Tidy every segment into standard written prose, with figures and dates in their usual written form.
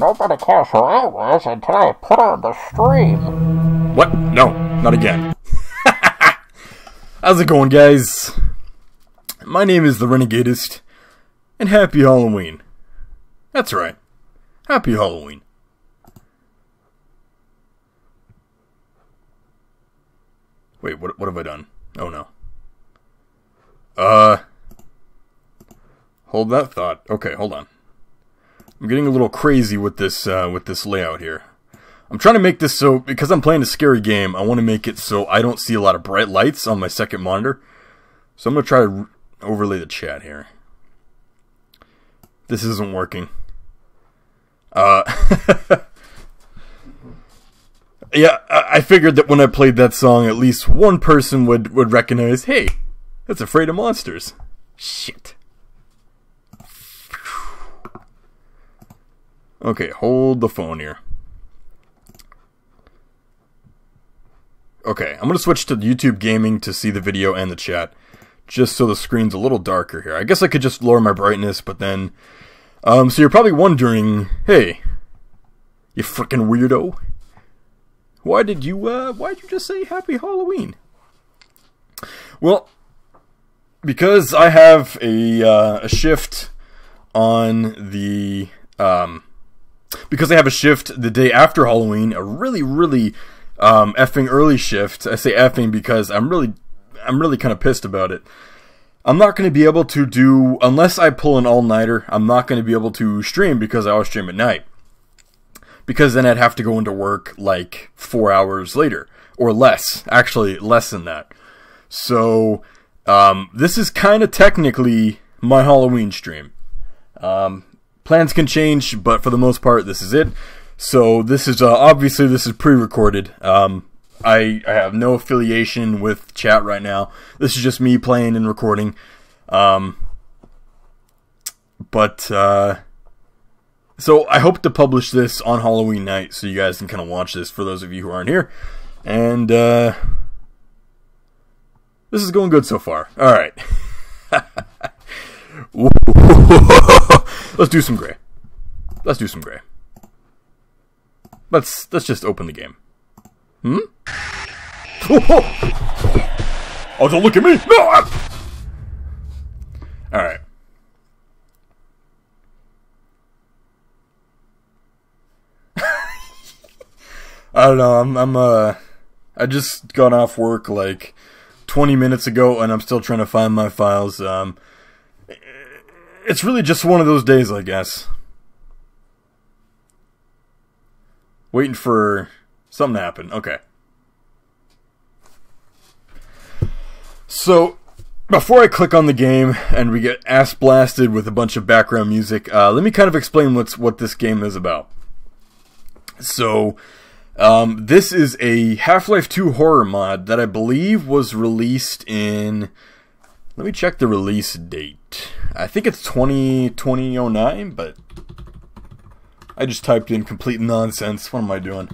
nobody cares who I was until I put on the stream. What? No, not again. How's it going, guys? My name is the Renegadeist, and happy Halloween. That's right. Happy Halloween. Wait, what have I done? Oh no. Hold that thought. Okay, hold on. I'm getting a little crazy with this layout here. I'm trying to make this so, because I'm playing a scary game, I want to make it so I don't see a lot of bright lights on my second monitor. So I'm going to try to overlay the chat here. This isn't working. Yeah, I figured that when I played that song, at least one person would recognize, hey, that's Afraid of Monsters. Shit. Okay, hold the phone here. Okay, I'm going to switch to YouTube Gaming to see the video and the chat, just so the screen's a little darker here. I guess I could just lower my brightness, but then... so you're probably wondering, hey, you frickin' weirdo, why'd you just say Happy Halloween? Well, because I have a shift on the... because I have a shift the day after Halloween, a really effing early shift. I say effing because I'm really kind of pissed about it. I'm not going to be able to do, unless I pull an all-nighter, I'm not going to be able to stream because I always stream at night. Because then I'd have to go into work like 4 hours later, or less, actually less than that. So, this is kind of technically my Halloween stream. Plans can change, but for the most part, this is it. So this is, obviously this is pre-recorded. I have no affiliation with chat right now. This is just me playing and recording. So I hope to publish this on Halloween night so you guys can kind of watch this for those of you who aren't here. And, this is going good so far. Alright. Let's do some gray. Let's do some gray. Let's just open the game. Oh, don't look at me! No! Alright. I don't know, I just got off work like 20 minutes ago and I'm still trying to find my files. It's really just one of those days, I guess. Waiting for something to happen. Okay. So, before I click on the game and we get ass blasted with a bunch of background music, let me kind of explain what this game is about. So, this is a Half-Life 2 horror mod that I believe was released in... Let me check the release date. I think it's 2009, but I just typed in complete nonsense. What am I doing?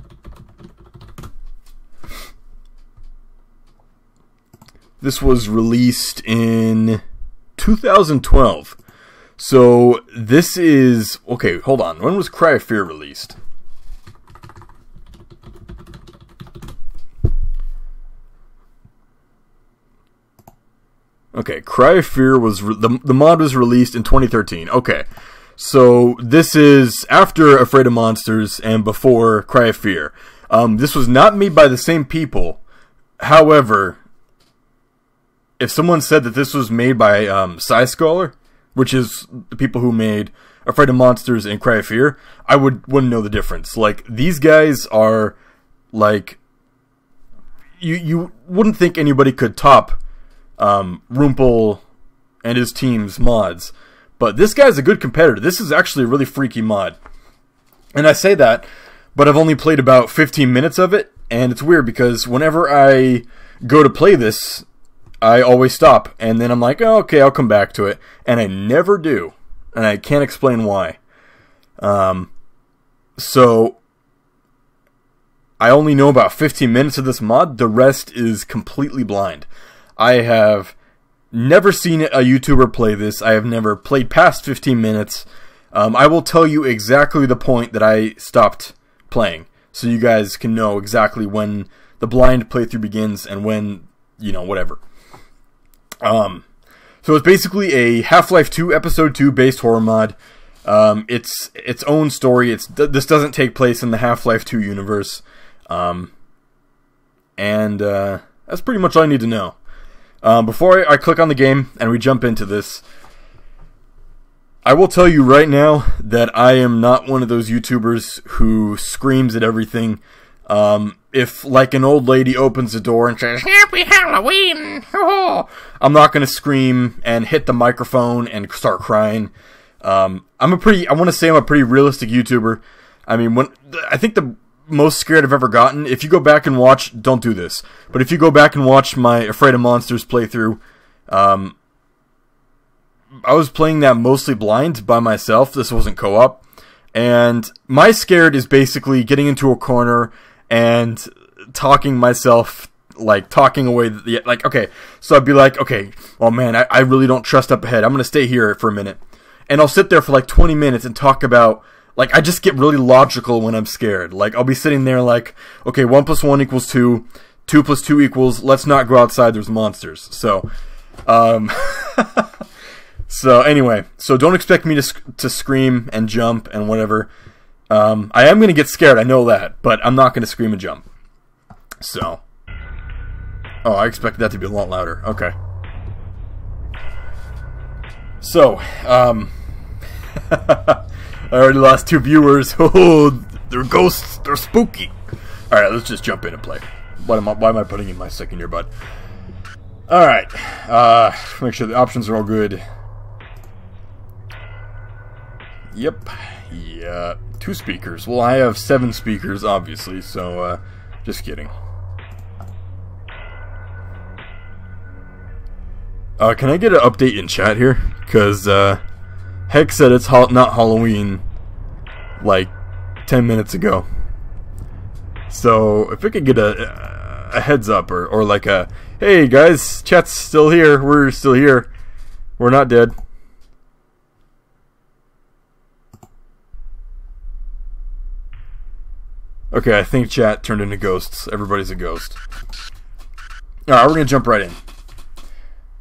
This was released in 2012. So this is... Okay, hold on. When was Cry of Fear released? Okay, Cry of Fear was... The mod was released in 2013. Okay, so this is after Afraid of Monsters and before Cry of Fear. This was not made by the same people. However, if someone said that this was made by Scholar, which is the people who made Afraid of Monsters and Cry of Fear, I wouldn't know the difference. Like, these guys are, like... You wouldn't think anybody could top... Rumpel and his team's mods, but this guy's a good competitor. This is actually a really freaky mod, and I say that, but I've only played about 15 minutes of it, and it's weird because whenever I go to play this, I always stop, and then I'm like, oh, okay, I'll come back to it, and I never do, and I can't explain why. So I only know about 15 minutes of this mod. The rest is completely blind. I have never seen a YouTuber play this. I have never played past 15 minutes. I will tell you exactly the point that I stopped playing, so you guys can know exactly when the blind playthrough begins and when, you know, whatever. So it's basically a Half-Life 2 Episode 2 based horror mod. It's its own story. This doesn't take place in the Half-Life 2 universe. And that's pretty much all I need to know. Before I click on the game and we jump into this, I will tell you right now that I am not one of those YouTubers who screams at everything. If, like, an old lady opens the door and says, "Happy Halloween!" I'm not going to scream and hit the microphone and start crying. I want to say I'm a pretty realistic YouTuber. I mean, I think the most scared I've ever gotten, if you go back and watch, don't do this, but if you go back and watch my Afraid of Monsters playthrough, I was playing that mostly blind by myself. This wasn't co-op. And my scared is basically getting into a corner and talking myself, like, talking away, like, okay, so I'd be like, okay, well, man, I really don't trust up ahead. I'm going to stay here for a minute. And I'll sit there for like 20 minutes and talk about, like, I just get really logical when I'm scared. Like, I'll be sitting there like, okay, 1 + 1 = 2, 2 + 2 = let's not go outside, there's monsters. So, so anyway, so don't expect me to scream and jump and whatever. I am going to get scared, I know that, but I'm not going to scream and jump. So, oh, I expected that to be a lot louder. Okay. So, I already lost 2 viewers. Oh, they're ghosts. They're spooky. All right, let's just jump in and play. Why am I putting in my stick in your butt? All right. Make sure the options are all good. Yep. Yeah. 2 speakers. Well, I have 7 speakers, obviously. So, just kidding. Can I get an update in chat here? Because, Heck said it's not Halloween, like, 10 minutes ago. So, if we could get a heads up, or like a, hey guys, chat's still here, we're still here, we're not dead. Okay, I think chat turned into ghosts. Everybody's a ghost. Alright, we're gonna jump right in.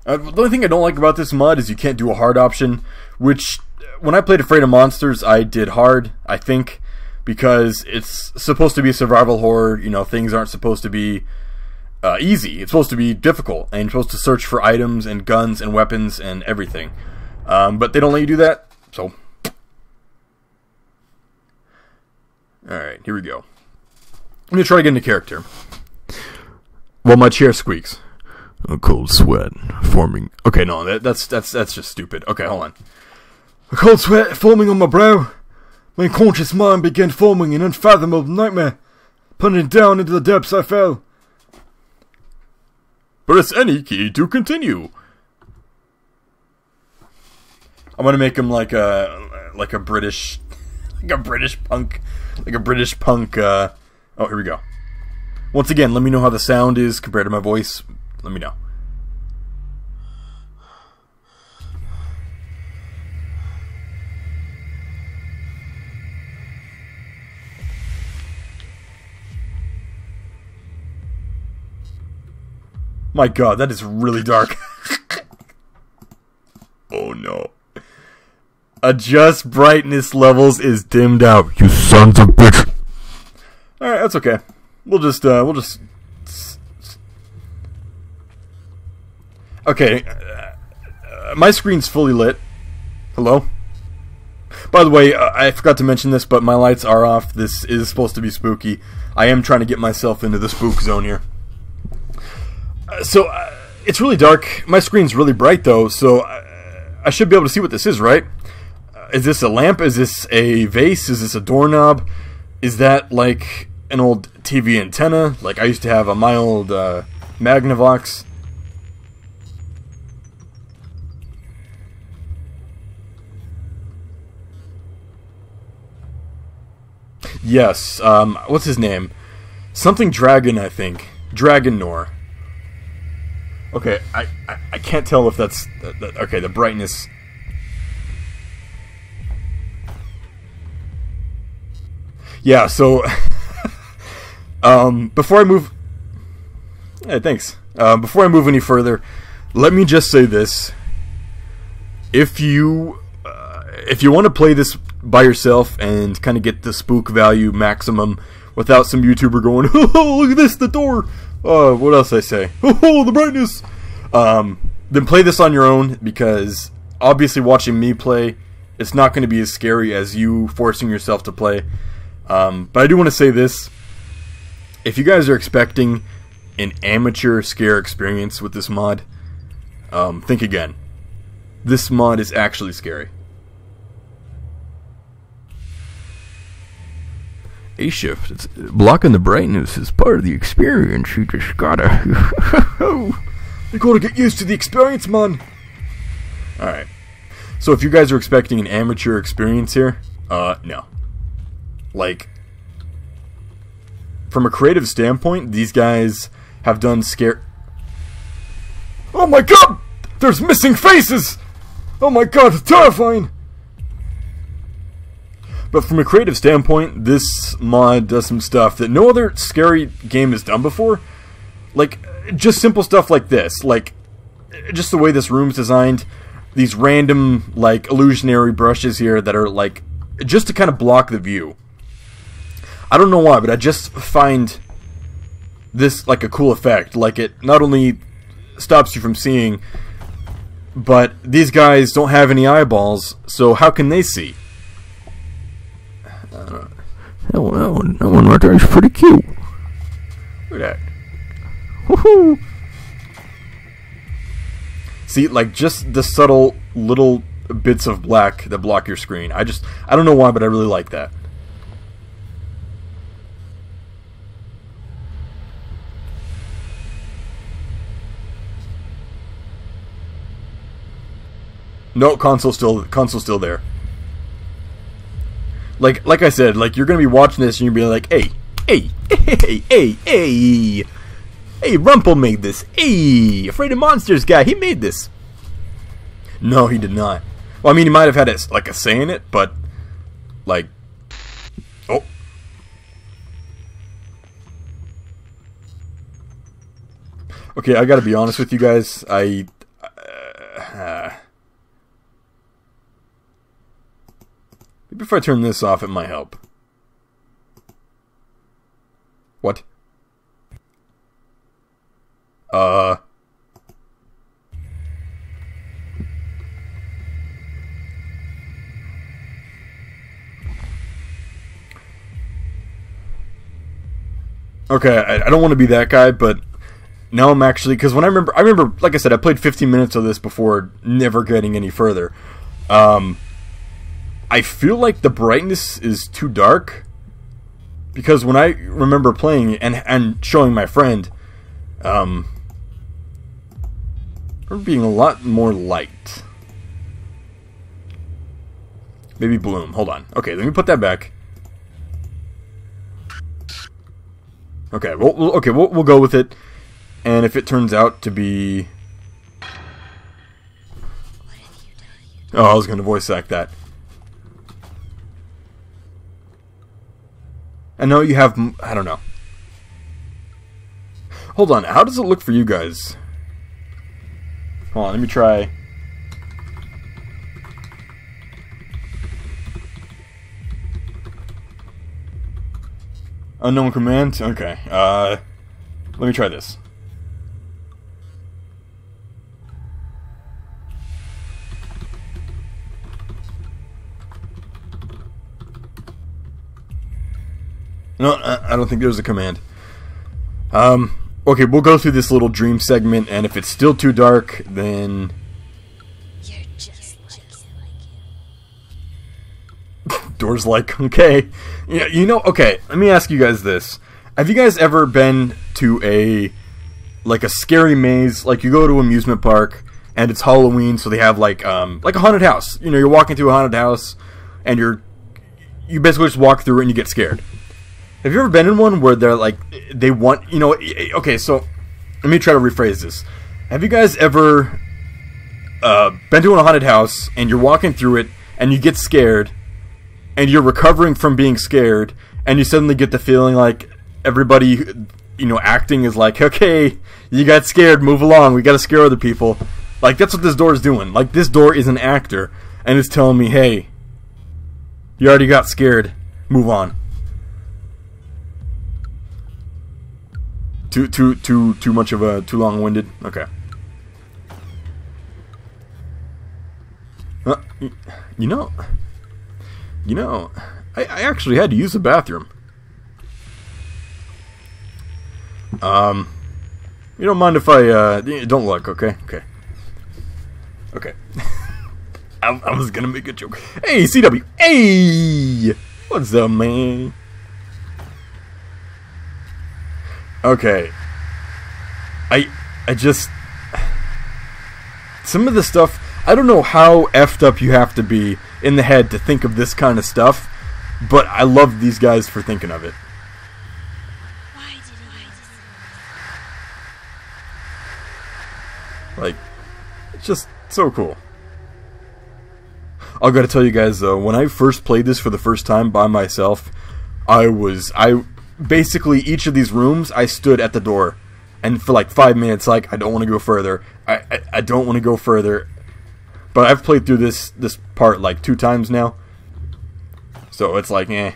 The only thing I don't like about this mod is you can't do a hard option, which, when I played Afraid of Monsters, I did hard, I think, because it's supposed to be a survival horror. You know, things aren't supposed to be easy. It's supposed to be difficult, and you're supposed to search for items and guns and weapons and everything. But they don't let you do that, so. Alright, here we go. I'm going to try to get into character. Well, my chair squeaks. A cold sweat forming. Okay, no, that's just stupid. Okay, hold on. A cold sweat forming on my brow. My unconscious mind began forming an unfathomable nightmare. Plunging down into the depths I fell. Press any key to continue. I'm gonna make him like a British punk. Oh, here we go. Once again, let me know how the sound is compared to my voice. Let me know. My god, that is really dark. Oh no. Adjust brightness levels is dimmed out, you sons of bitch. Alright, that's okay. We'll just okay, my screen's fully lit. Hello? By the way, I forgot to mention this, but my lights are off. This is supposed to be spooky. I am trying to get myself into the spook zone here. So, it's really dark. My screen's really bright, though, so I should be able to see what this is, right? Is this a lamp? Is this a vase? Is this a doorknob? Is that, like, an old TV antenna? Like I used to have on my old Magnavox. Yes, what's his name? Something Dragon, I think. Dragonor. Okay, I can't tell if that's... okay, the brightness... Yeah, so before I move, hey, thanks. Before I move any further, let me just say this: if you want to play this by yourself and kind of get the spook value maximum without some YouTuber going, "Oh, look at this, the door." What else did I say? Oh, the brightness. Then play this on your own, because obviously watching me play, it's not going to be as scary as you forcing yourself to play. But I do want to say this: if you guys are expecting an amateur scare experience with this mod, think again. This mod is actually scary. A-shift. It's blocking the brightness is part of the experience. You just gotta... You gotta get used to the experience, man. Alright. So if you guys are expecting an amateur experience here, no. Like, from a creative standpoint, these guys have done scare... Oh my god! There's missing faces! Oh my god, it's terrifying! But from a creative standpoint, this mod does some stuff that no other scary game has done before. Like, just simple stuff like this. Like, just the way this room's designed. These random, like, illusionary brushes here that are, like, just to kind of block the view. I don't know why, but I just find this, like, a cool effect. Like, it not only stops you from seeing, but these guys don't have any eyeballs, so how can they see? That one right there is pretty cute. Look at that. Woohoo! See, like, just the subtle little bits of black that block your screen. I don't know why, but I really like that. No, console's still there. Like I said, like, you're gonna be watching this and you're gonna be like, hey, Rumpel made this. Hey, Afraid of Monsters guy, he made this. No, he did not. Well, I mean, he might have had like a say in it, but like, oh. Okay, I gotta be honest with you guys. Maybe if I turn this off, it might help. What? Okay, I don't want to be that guy, but now I'm actually, because when I remember, like I said, I played 15 minutes of this before never getting any further. I feel like the brightness is too dark, because when I remember playing and showing my friend, we're being a lot more light. Maybe bloom. Hold on. Okay, let me put that back. Okay, we'll go with it, and if it turns out to be, oh, I was gonna voice act that. I know you have, I don't know. Hold on, how does it look for you guys? Hold on, let me try. Unknown command? Okay, let me try this. No, I don't think there's a command. Okay, we'll go through this little dream segment, and if it's still too dark, then... You're just like Doors like, okay. Yeah, you know, okay, let me ask you guys this. Have you guys ever been to a scary maze? Like, you go to an amusement park, and it's Halloween, so they have, like a haunted house. You know, you're walking through a haunted house, and you basically just walk through it and you get scared. Have you ever been in one where they're like, they want, you know, okay, so let me try to rephrase this. Have you guys ever been to a haunted house and you're walking through it and you get scared and you're recovering from being scared and you suddenly get the feeling like everybody, you know, acting is like, okay, you got scared, move along, we gotta scare other people. Like, that's what this door is doing. Like, this door is an actor, and it's telling me, hey, you already got scared, move on. Too much of a, too long-winded? Okay. You know, I actually had to use the bathroom. You don't mind if I, don't look, okay? Okay. I was gonna make a joke. Hey, CW! Hey! What's up, man? Okay. I just... Some of the stuff... I don't know how effed up you have to be in the head to think of this kind of stuff, but I love these guys for thinking of it. Like, it's just so cool. I gotta tell you guys though, when I first played this for the first time by myself, I basically, each of these rooms, I stood at the door, and for like 5 minutes, like, I don't want to go further, I don't want to go further, but I've played through this part like 2 times now, so it's like, you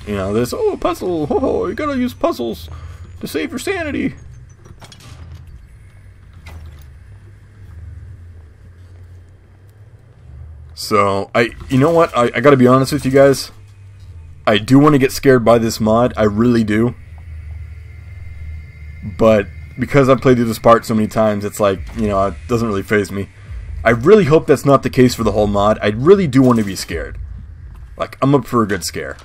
know, this, oh, puzzle, oh, you gotta use puzzles to save your sanity. So, you know what, I gotta be honest with you guys, I do want to get scared by this mod, I really do, but because I've played through this part so many times, it's like, you know, it doesn't really faze me. I really hope that's not the case for the whole mod. I really do want to be scared. Like, I'm up for a good scare.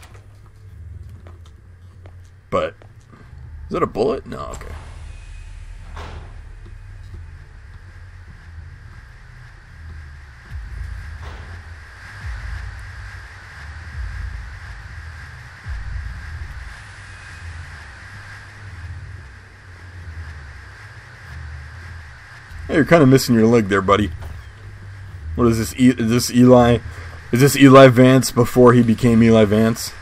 But, is that a bullet? No, okay. Hey, you're kind of missing your leg there, buddy. What is this? Is this Eli? Is this Eli Vance before he became Eli Vance?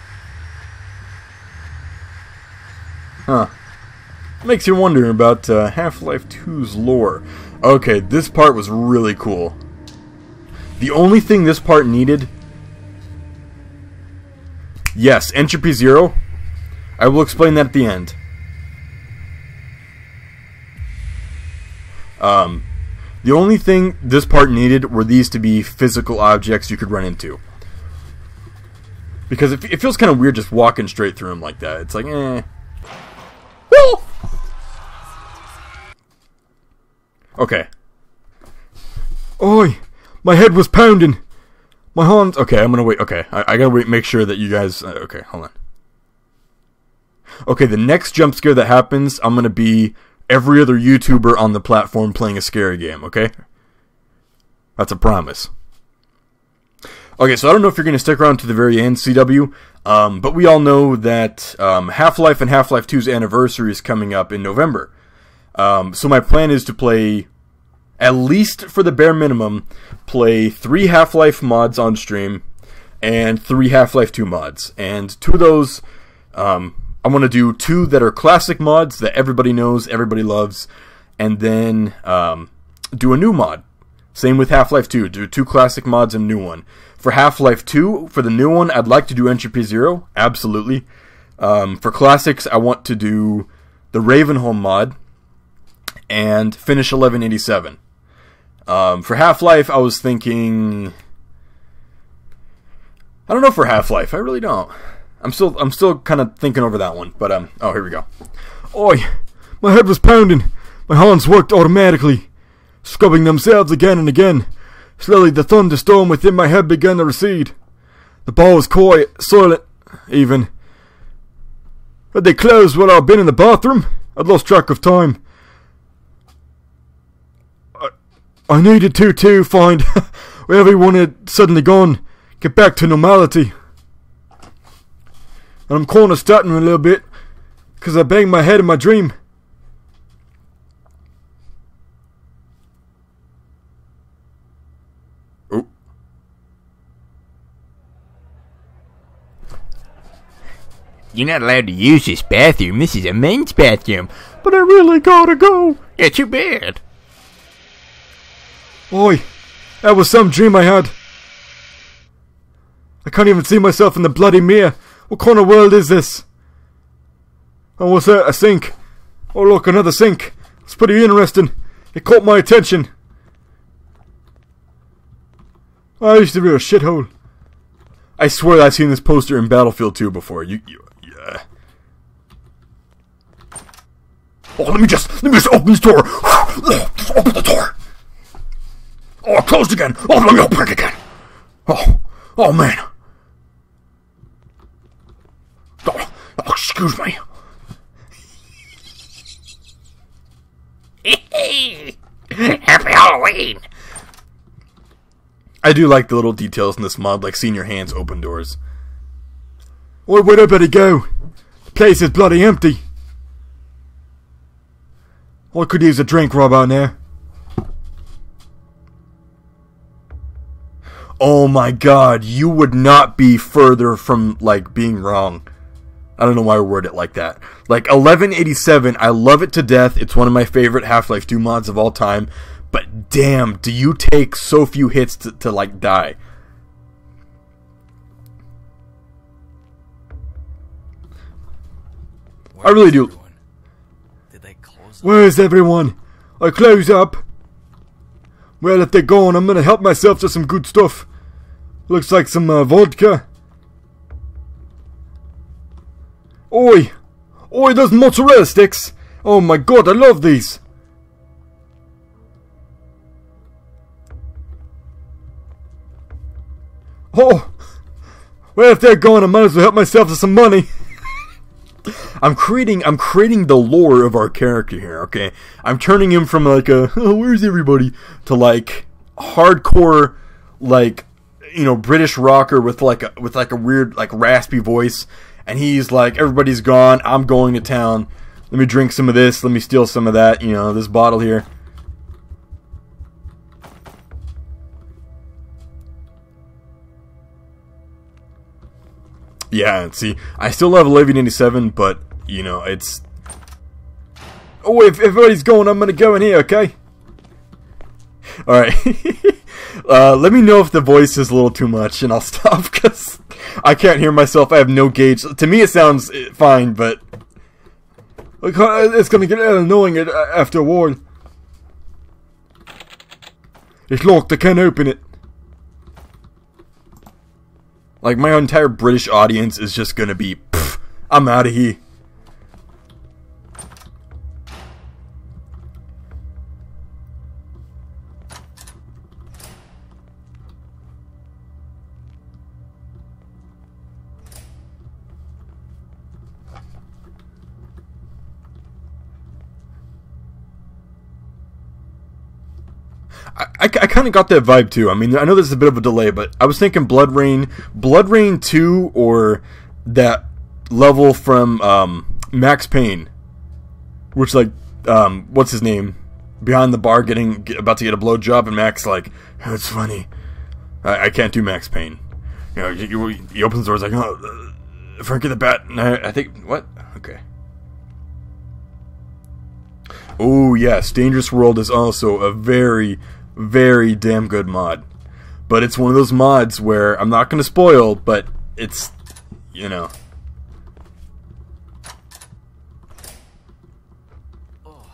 Huh. Makes you wonder about Half-Life 2's lore. Okay, this part was really cool. The only thing this part needed... Yes, Entropy Zero. I will explain that at the end. The only thing this part needed were these to be physical objects you could run into. Because it feels kind of weird just walking straight through them like that. It's like, eh. Woo! Okay. Oi! My head was pounding! My hands... Okay, I'm gonna wait. Okay, I gotta wait, make sure that you guys... okay, hold on. Okay, the next jump scare that happens, I'm gonna be... every other YouTuber on the platform playing a scary game, okay? That's a promise. Okay, so I don't know if you're going to stick around to the very end, CW, but we all know that Half-Life and Half-Life 2's anniversary is coming up in November. So my plan is to play, at least for the bare minimum, play 3 Half-Life mods on stream, and 3 Half-Life 2 mods. And 2 of those... I want to do 2 that are classic mods that everybody knows, everybody loves, and then do a new mod. Same with Half-Life 2, do 2 classic mods and a new one. For Half-Life 2, for the new one, I'd like to do Entropy Zero, absolutely. For classics, I want to do the Ravenholm mod and finish 1187. For Half-Life, I was thinking... I don't know for Half-Life, I really don't. I'm still kind of thinking over that one, but oh, here we go. Oi, my head was pounding. My hands worked automatically, scrubbing themselves again and again. Slowly, the thunderstorm within my head began to recede. The bar was quiet, silent, even. Had they closed while I'd been in the bathroom? I'd lost track of time. I needed to find where everyone had suddenly gone, get back to normality. And I'm kind of stuttering a little bit, because I banged my head in my dream. Oh. You're not allowed to use this bathroom. This is a men's bathroom. But I really gotta go. Yeah, too bad. Oi, that was some dream I had. I can't even see myself in the bloody mirror. What kind of world is this? Oh, what's that? A sink. Oh look, another sink. It's pretty interesting. It caught my attention. Oh, I used to be a shithole. I swear I've seen this poster in Battlefield 2 before. Yeah. Oh, let me just open this door. Just open the door. Oh, closed again. Oh, let me open it again. Oh man. Oh, excuse me. Happy Halloween. I do like the little details in this mod, like seeing your hands open doors. Oi, where'd I better go? The place is bloody empty. I could use a drink right about now. Oh my god, you would not be further from, like, being wrong. I don't know why I worded it like that. Like, 1187, I love it to death. It's one of my favorite Half-Life 2 mods of all time. But damn, do you take so few hits to like, die. I really do. Did they close up? Where's everyone? I close up. Well, if they're gone, I'm gonna help myself to some good stuff. Looks like some vodka. Oi! Oi, those mozzarella sticks! Oh my god, I love these! Oh! Well, if they're gone, I might as well help myself to some money. I'm creating the lore of our character here, okay? I'm turning him from like a, oh, where's everybody, to like hardcore, like, you know, British rocker with like a weird, like, raspy voice. And he's like, everybody's gone, I'm going to town. Let me drink some of this, let me steal some of that, you know, this bottle here. Yeah, see, I still love 1187, but, you know, it's... Oh, if everybody's going, I'm gonna go in here, okay? Alright. Let me know if the voice is a little too much, and I'll stop, because I can't hear myself, I have no gauge. To me, it sounds fine, but... It's gonna get annoying after a while. It's locked, I can't open it. Like, my entire British audience is just gonna be, pfft, I'm out of here. I kind of got that vibe too. I mean, I know there's a bit of a delay, but I was thinking Blood Rain 2, or that level from Max Payne, which, like, what's his name, behind the bar about to get a blowjob, and Max like, oh, it's funny, I can't do Max Payne. You know, he opens the door, like, oh, Frankie the Bat, and I think, what? Okay. Oh yes, Dangerous World is also a very, very damn good mod. But it's one of those mods where, I'm not going to spoil, but it's, you know. Oh,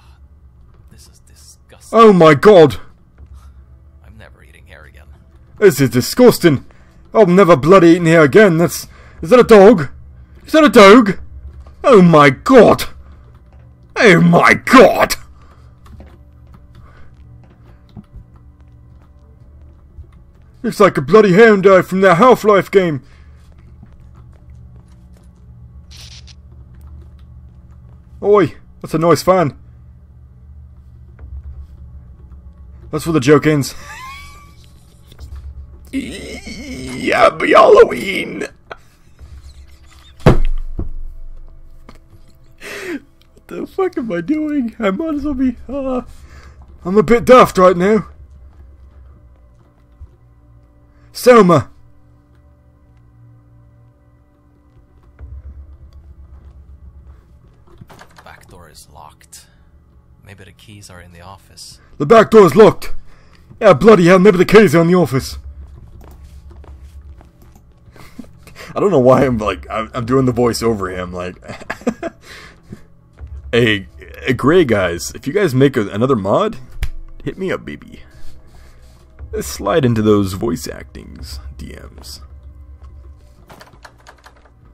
this is disgusting. Oh my god! I'm never eating here again. This is disgusting. I'll never bloody eating here again. Is that a dog? Is that a dog? Oh my god! Oh my god! It's like a bloody hound dog from that Half-Life game. Oi, that's a nice fan. That's where the joke ends. Happy Halloween! What the fuck am I doing? I might as well be, I'm a bit daft right now. Selma! Maybe the keys are in the office. The back door's locked. Yeah, bloody hell, maybe the keys are in the office. I don't know why I'm like, I'm doing the voice over him, like... Hey, Gray guys, if you guys make another mod, hit me up, baby. Let's slide into those voice actings, DMs.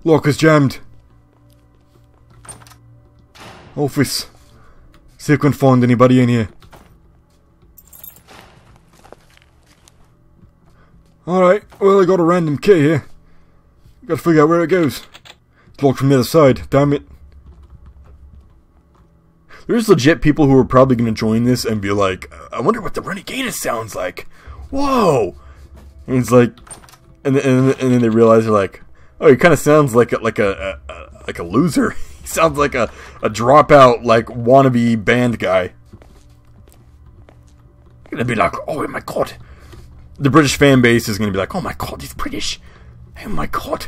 Lock is jammed. Office. See if we can find anybody in here. Alright, well I got a random key here. Gotta figure out where it goes. It's locked from the other side, damn it. There's legit people who are probably gonna join this and be like, I wonder what the Renegade sounds like. Whoa! And it's like, and then they realize they're like, oh, he kind of sounds like a loser. He sounds like a dropout, like wannabe band guy. Gonna be like, oh my god. The British fan base is gonna be like, oh my god, he's British. Oh my god.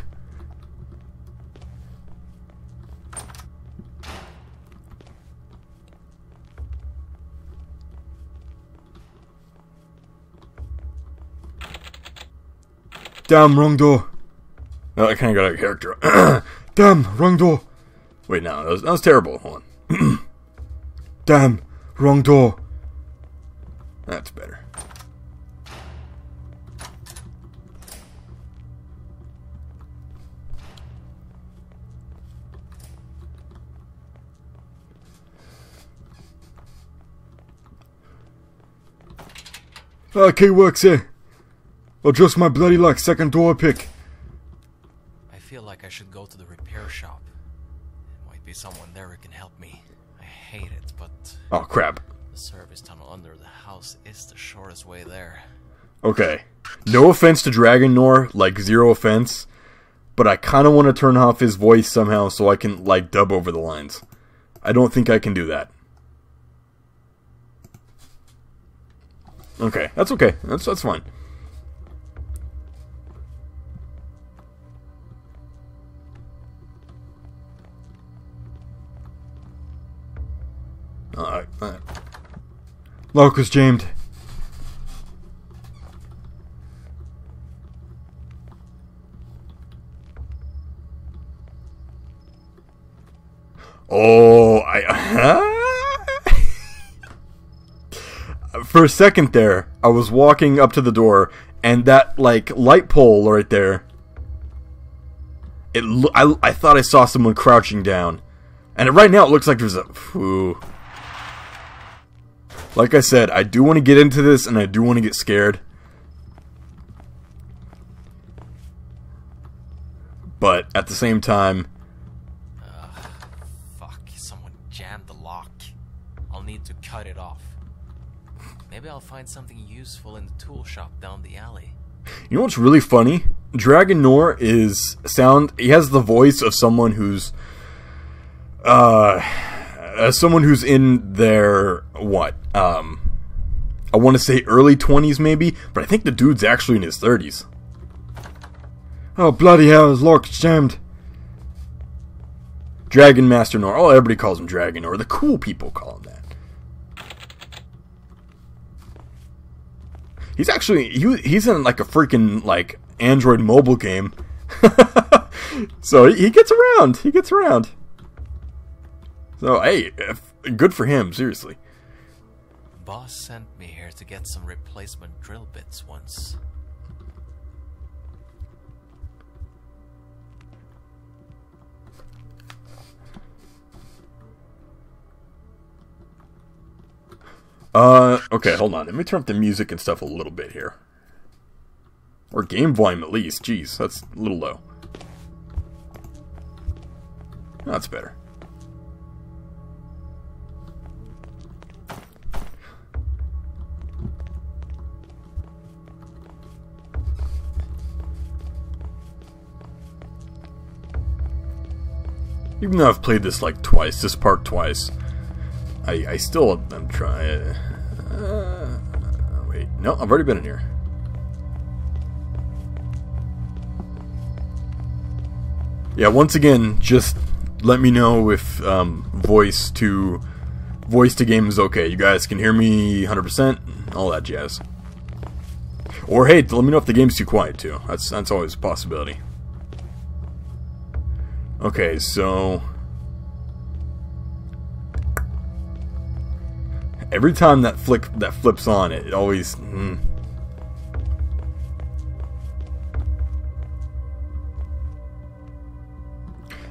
Damn, wrong door. No, I kinda got out of character. Damn, wrong door. Wait, no, that was terrible. Hold on. Damn, wrong door. That's better. Key works here. Well, just my bloody luck, second door pick. I feel like I should go to the repair shop. Might be someone there who can help me. I hate it, but... Oh, crap. The service tunnel under the house is the shortest way there. Okay. No offense to Dragonor, like, zero offense. But I kind of want to turn off his voice somehow so I can, like, dub over the lines. I don't think I can do that. Okay, that's okay. That's fine. Alright. Lock is jammed. Oh, for a second there, I was walking up to the door, and that, like, light pole right there, I thought I saw someone crouching down. And right now it looks like there's a... Ooh. Like I said, I do want to get into this, and I do want to get scared. But, at the same time... Fuck, someone jammed the lock. I'll need to cut it off. Maybe I'll find something useful in the tool shop down the alley. You know what's really funny? Dragonor is he has the voice of someone who's in their what? I want to say early 20s maybe, but I think the dude's actually in his 30s. Oh bloody hell, his lock's jammed. Dragon Master Nor. Oh, everybody calls him Dragonor. The cool people call him that. He's actually he's in like a freaking like Android mobile game. So he gets around. He gets around. So hey, good for him, seriously. Boss sent me here to get some replacement drill bits once. Okay, hold on. Let me turn up the music and stuff a little bit here. Or game volume at least. Jeez, that's a little low. That's better. Even though I've played this like twice, this part twice, I still am trying. Wait, no, I've already been in here. Yeah, once again, just let me know if voice to voice to game is okay. You guys can hear me 100%, all that jazz. Or hey, let me know if the game's too quiet too. That's always a possibility. Okay, so every time that flips on, it always.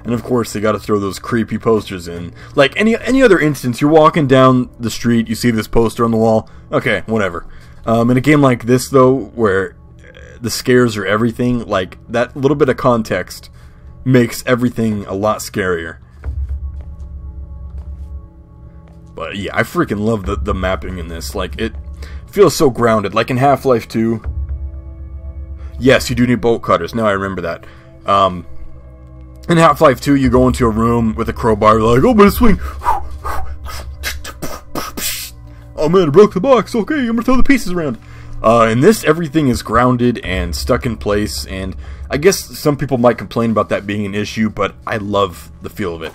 And of course, they got to throw those creepy posters in. Like any other instance, you're walking down the street, you see this poster on the wall. Okay, whatever. In a game like this, though, where the scares are everything, like that little bit of context makes everything a lot scarier. But yeah, I freaking love the mapping in this. Like, it feels so grounded. Like in Half-Life 2. Yes, you do need bolt cutters. Now I remember that. In Half-Life 2, you go into a room with a crowbar, you're like, oh, I'm gonna swing. Oh man, I broke the box. Okay, I'm gonna throw the pieces around. In this, everything is grounded and stuck in place, and I guess some people might complain about that being an issue, but I love the feel of it.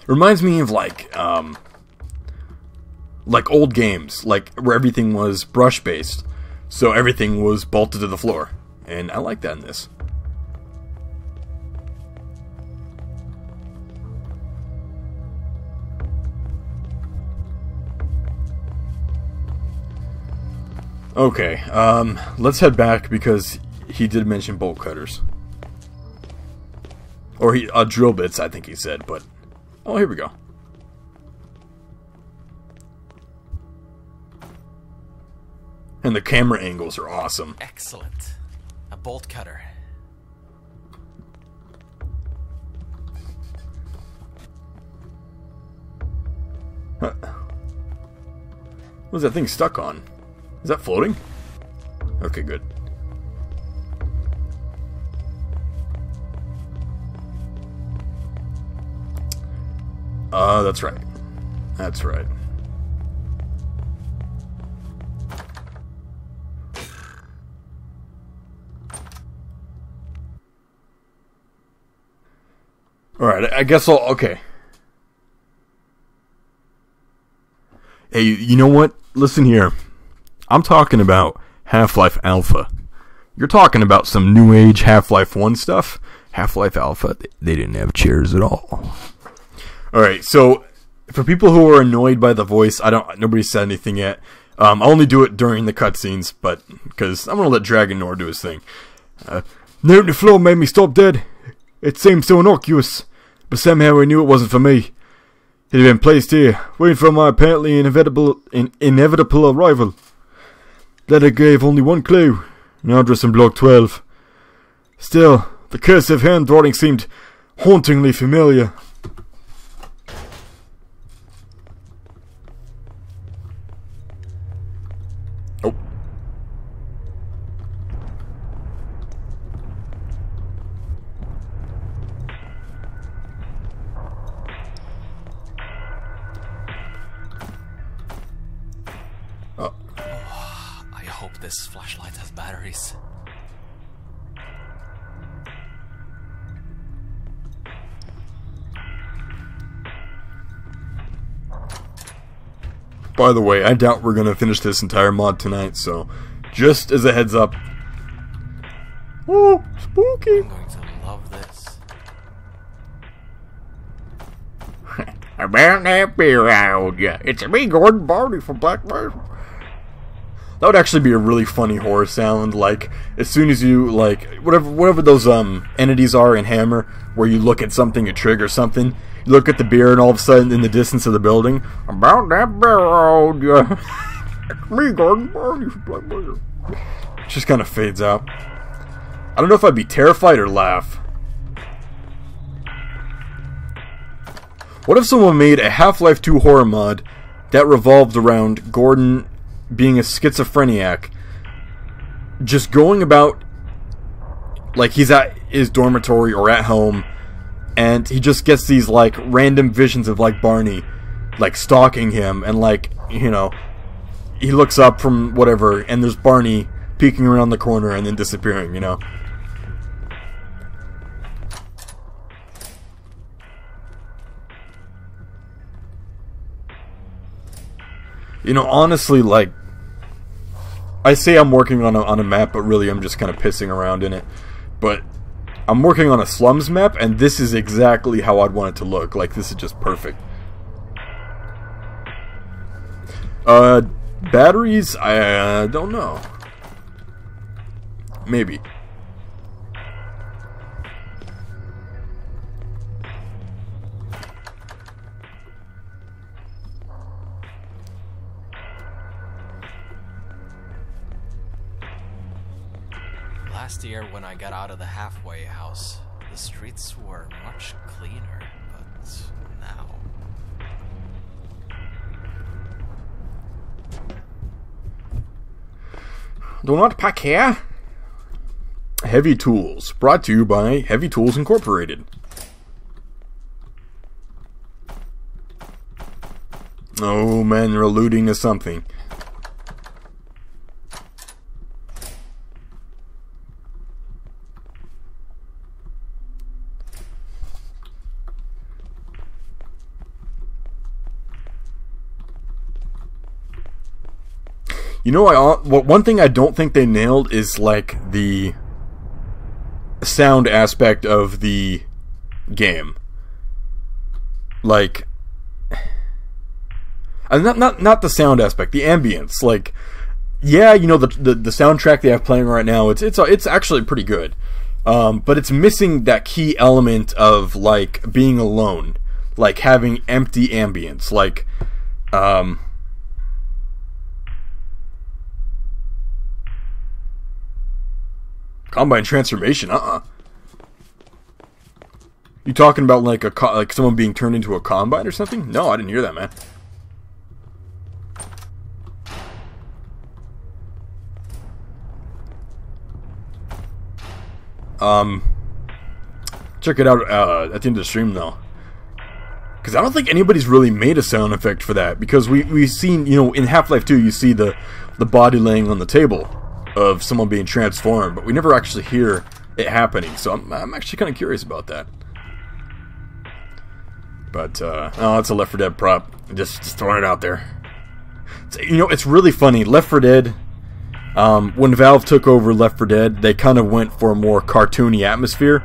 It reminds me of like old games, like where everything was brush-based, so everything was bolted to the floor, and I like that in this. Okay, let's head back because he did mention bolt cutters. Or drill bits, I think he said, but... Oh, here we go. And the camera angles are awesome. Excellent. A bolt cutter. Huh. What's that thing stuck on? Is that floating? Okay, good. That's right. That's right. Alright, I guess I'll... Okay. Hey, you know what? Listen here. I'm talking about Half-Life Alpha. You're talking about some new age Half-Life 1 stuff. Half-Life Alpha, they didn't have chairs at all. Alright, so for people who are annoyed by the voice, nobody said anything yet. I'll only do it during the cutscenes, but because I'm gonna let Dragon Nor do his thing. Near the floor made me stop dead. It seemed so innocuous, but somehow I knew it wasn't for me. It had been placed here, waiting for my apparently inevitable arrival. Letter gave only one clue, an address in Block 12. Still, the cursive handwriting seemed hauntingly familiar. Oh. I hope this flashlight has batteries. By the way, I doubt we're gonna finish this entire mod tonight, so just as a heads up. Oh, spooky! I'm going to love this. About that beer I owed ya. It's me, Gordon Barney from Black Mesa. That would actually be a really funny horror sound, like, as soon as you, like, whatever those, entities are in Hammer, where you look at something, it triggers something, you look at the beer, and all of a sudden, in the distance of the building, about that beer I owed ya. It's me, Gordon Barney from Black Mesa. It just kind of fades out. I don't know if I'd be terrified or laugh. What if someone made a Half-Life 2 horror mod that revolved around Gordon being a schizophreniac, just going about like he's at his dormitory or at home, and he just gets these like random visions of like Barney like stalking him, and like, you know, he looks up from whatever and there's Barney peeking around the corner and then disappearing, you know. You know, honestly, like, I say I'm working on a map, but really I'm just kind of pissing around in it. But I'm working on a slums map, and this is exactly how I'd want it to look. Like, this is just perfect. Batteries? I don't know. Maybe. Last year when I got out of the halfway house, the streets were much cleaner, but now... Do not pack here. Heavy Tools, brought to you by Heavy Tools Incorporated. Oh man, you're alluding to something. You know, one thing I don't think they nailed is, like, the sound aspect of the game. Like, not the sound aspect, the ambience. Like, yeah, you know, the soundtrack they have playing right now, it's actually pretty good. But it's missing that key element of, like, being alone, like having empty ambience, like, Combine transformation, You talking about like like someone being turned into a combine or something? No, I didn't hear that, man. Check it out at the end of the stream though, because I don't think anybody's really made a sound effect for that. Because we've seen, you know, in Half-Life 2, you see the body laying on the table of someone being transformed, but we never actually hear it happening. So I'm actually kind of curious about that. But oh, it's a Left 4 Dead prop. Just throwing it out there. You know, it's really funny. Left 4 Dead. When Valve took over Left 4 Dead, they kind of went for a more cartoony atmosphere.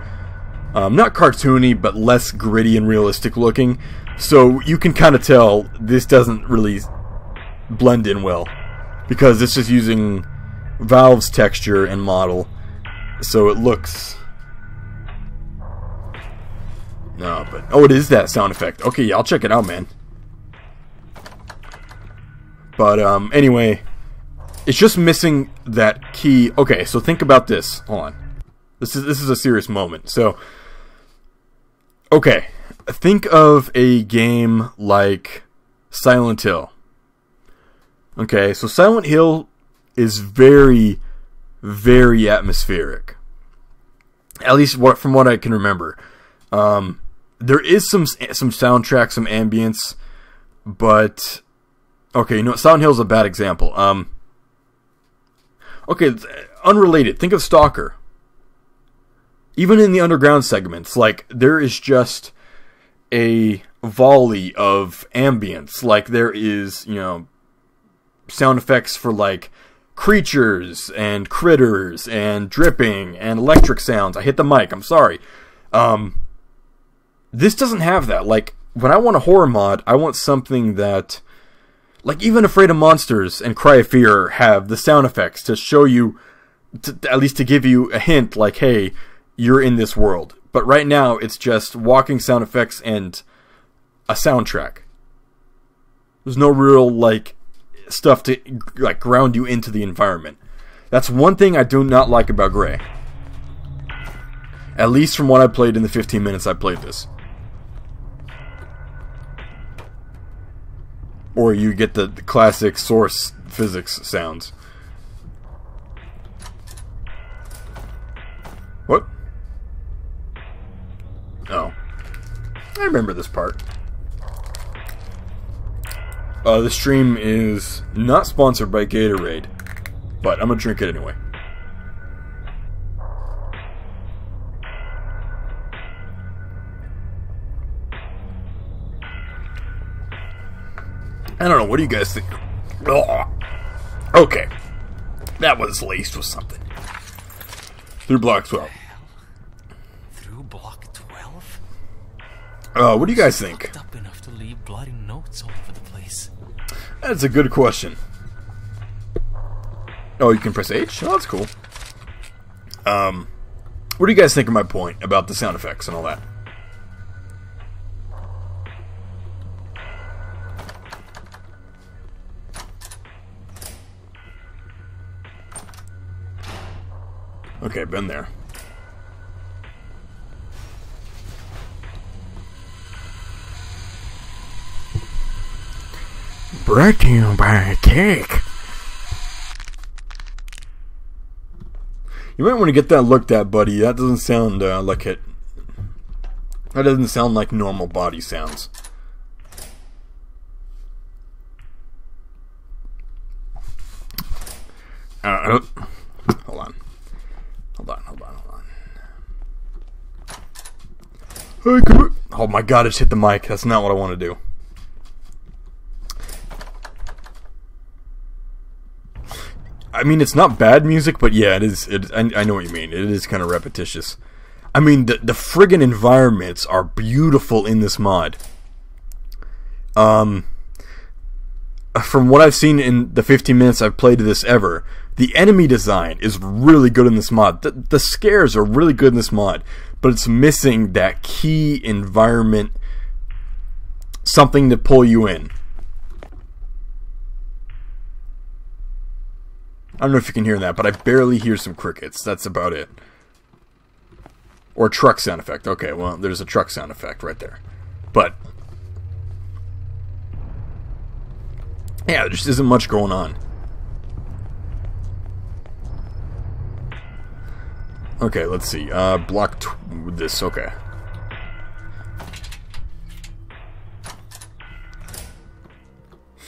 Not cartoony, but less gritty and realistic looking. So you can kind of tell this doesn't really blend in well, because it's just using Valve's texture and model, so it looks... No, but... Oh, it is that sound effect. Okay, yeah, I'll check it out, man. But, anyway, it's just missing that key... Okay, so think about this. Hold on. This is a serious moment. So, okay, think of a game like Silent Hill. Okay, so Silent Hill is very, very atmospheric. At least from what I can remember. There is some soundtrack, some ambience, but okay, you know, Silent Hill is a bad example. Okay, unrelated. Think of Stalker. Even in the underground segments, like, there is just a volley of ambience. Like, there is, you know, sound effects for, like, creatures and critters and dripping and electric sounds. I hit the mic, I'm sorry. This doesn't have that. Like, when I want a horror mod, I want something that, like, even Afraid of Monsters and Cry of Fear have the sound effects to show you, at least to give you a hint, like, hey, you're in this world. But right now, it's just walking sound effects and a soundtrack. There's no real, like, stuff to, like, ground you into the environment. That's one thing I do not like about Gray. At least from what I played in the 15 minutes I played this. Or you get the classic source physics sounds. What? Oh. I remember this part. The stream is not sponsored by Gatorade, but I'm gonna drink it anyway. I don't know, what do you guys think? Ugh. Okay. That was laced with something. Through block 12. Through block 12? What do you guys think? Fucked up enough to leave bloody notes all over the place. That's a good question. Oh, you can press H? Oh, that's cool. What do you guys think of my point about the sound effects and all that? Okay, been there. Brought to you by Cake. You might want to get that looked at, buddy. That doesn't sound like it. That doesn't sound like normal body sounds. Hold on. Hey, oh my god, I just hit the mic. That's not what I want to do. I mean, it's not bad music, but yeah, it is. I know what you mean. It is kind of repetitious. I mean, the friggin' environments are beautiful in this mod. From what I've seen in the 15 minutes I've played of this ever, the enemy design is really good in this mod. The scares are really good in this mod, but it's missing that key environment, something to pull you in. I don't know if you can hear that, but I barely hear some crickets. That's about it. Or truck sound effect. Okay, well, there's a truck sound effect right there. But yeah, there just isn't much going on. Okay, let's see. Block this. Okay.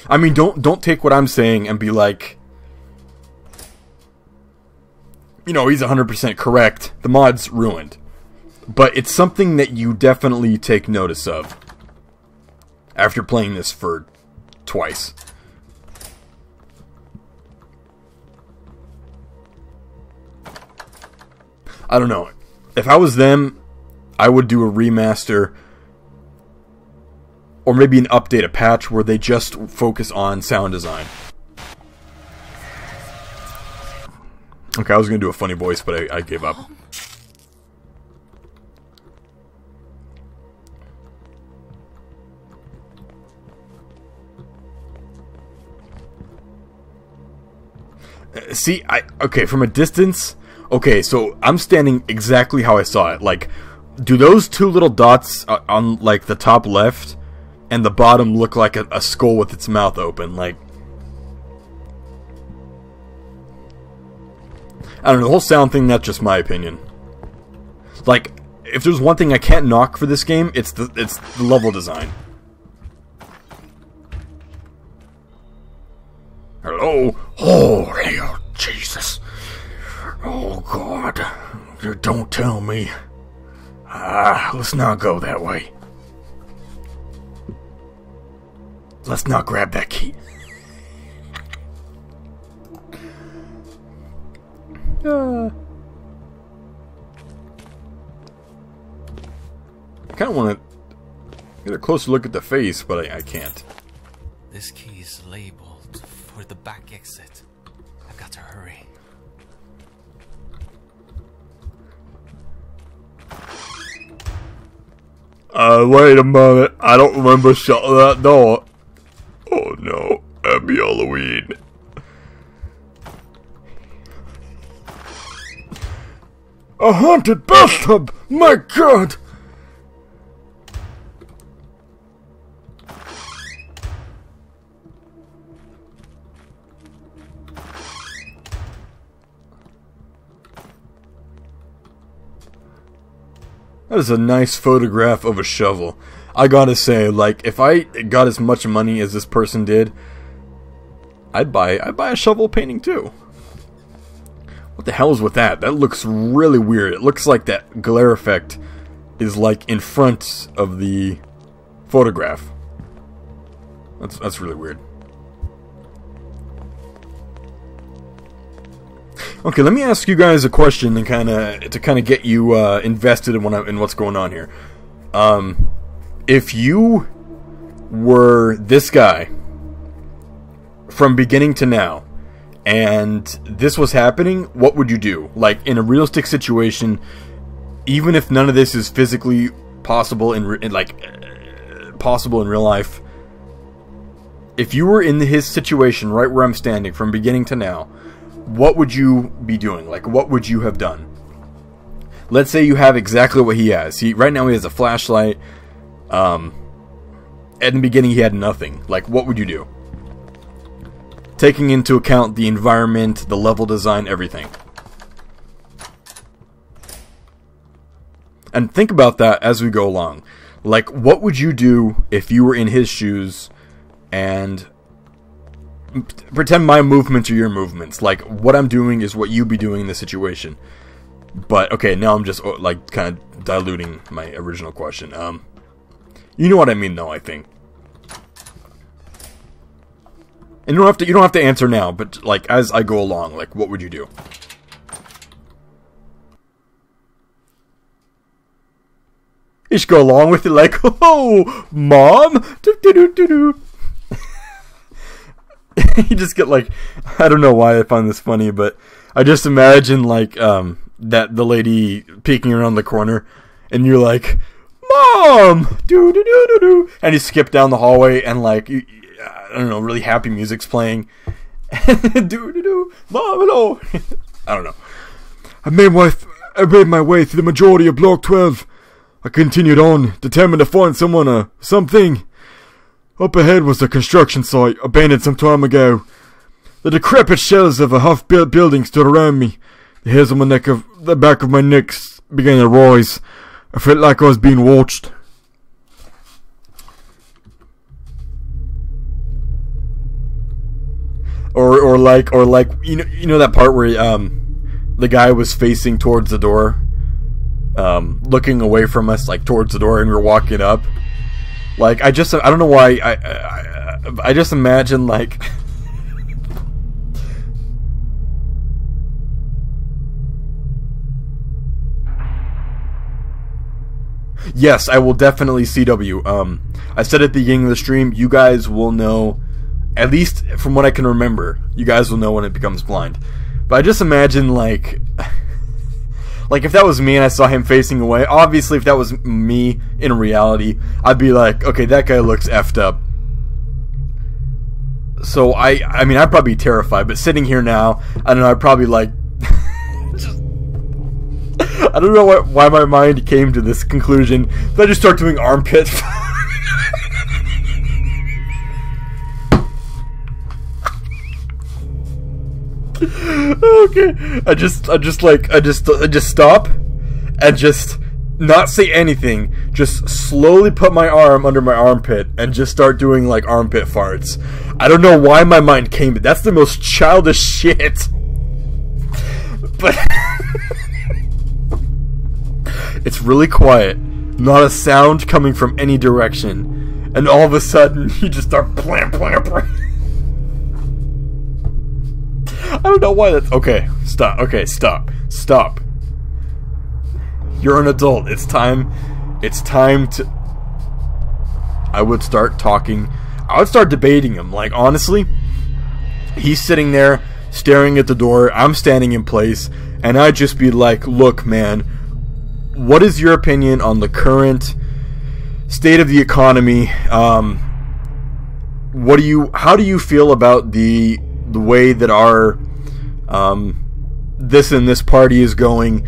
I mean, don't take what I'm saying and be like, you know, he's 100% correct. The mod's ruined. But it's something that you definitely take notice of after playing this for twice. I don't know. If I was them, I would do a remaster or maybe an update, a patch where they just focus on sound design. Okay, I was going to do a funny voice, but I gave up. See, okay, from a distance, okay, so I'm standing exactly how I saw it. Like, do those two little dots on, like, the top left and the bottom look like a skull with its mouth open? Like, I don't know, the whole sound thing, that's just my opinion. Like, if there's one thing I can't knock for this game, it's the level design. Hello? Oh, Lord Jesus. Oh, God. Don't tell me. Let's not go that way. Let's not grab that key. I kind of want to get a closer look at the face, but I can't. This key is labeled for the back exit. I've got to hurry. Wait a moment. I don't remember shutting that door. Oh no. Happy Halloween. A haunted bathtub! My God! That is a nice photograph of a shovel. I gotta say, like, if I got as much money as this person did, I'd buy a shovel painting too. What the hell is with that? That looks really weird. It looks like that glare effect is like in front of the photograph. That's really weird. Okay, let me ask you guys a question and to kind of get you invested in what's going on here. If you were this guy from beginning to now, and this was happening, what would you do? Like, in a realistic situation, even if none of this is physically possible possible in real life, if you were in his situation right where I'm standing from beginning to now, what would you be doing? Like, what would you have done? Let's say you have exactly what he has. Right now he has a flashlight. At the beginning he had nothing. Like, what would you do? Taking into account the environment, the level design, everything. And think about that as we go along. Like, what would you do if you were in his shoes and pretend my movements are your movements? Like, what I'm doing is what you'd be doing in this situation. But, okay, now I'm just, like, kind of diluting my original question. You know what I mean, though, I think. And you don't have to answer now, but, like, as I go along, like, what would you do? You should go along with it, like, oh, Mom! Do-do-do-do-do. You just get, like, I don't know why I find this funny, but I just imagine, like, that the lady peeking around the corner, and you're like, Mom! Do-do-do-do-do. And you skip down the hallway, and, like, I don't know, really happy music's playing. Do-do-do. Mom, hello! I don't know. I made my way through the majority of Block 12. I continued on, determined to find something. Up ahead was a construction site, abandoned some time ago. The decrepit shells of a half-built building stood around me. The hairs on the back of my neck began to rise. I felt like I was being watched. Or like you know that part where the guy was facing towards the door, looking away from us, like towards the door, and we were walking up. Like, I don't know why I just imagine, like, yes, I will definitely CW. I said at the beginning of the stream, you guys will know, at least from what I can remember, you guys will know when it becomes blind. But I just imagine, like, like, if that was me and I saw him facing away, obviously if that was me in reality, I'd be like, okay, that guy looks effed up. So, I mean, I'd probably be terrified, but sitting here now, I don't know, I'd probably, like, just, I don't know why my mind came to this conclusion, but I just start doing armpit. Okay, I just stop and just not say anything. Just slowly put my arm under my armpit and just start doing, like, armpit farts. I don't know why my mind came to. That's the most childish shit. But it's really quiet, not a sound coming from any direction, and all of a sudden you just start plam. I don't know why that's... Okay, stop. Okay, stop. You're an adult. It's time to... I would start talking. I would start debating him. Like, honestly, he's sitting there staring at the door. I'm standing in place. And I'd just be like, look, man, what is your opinion on the current state of the economy? How do you feel about the way that our this and this party is going?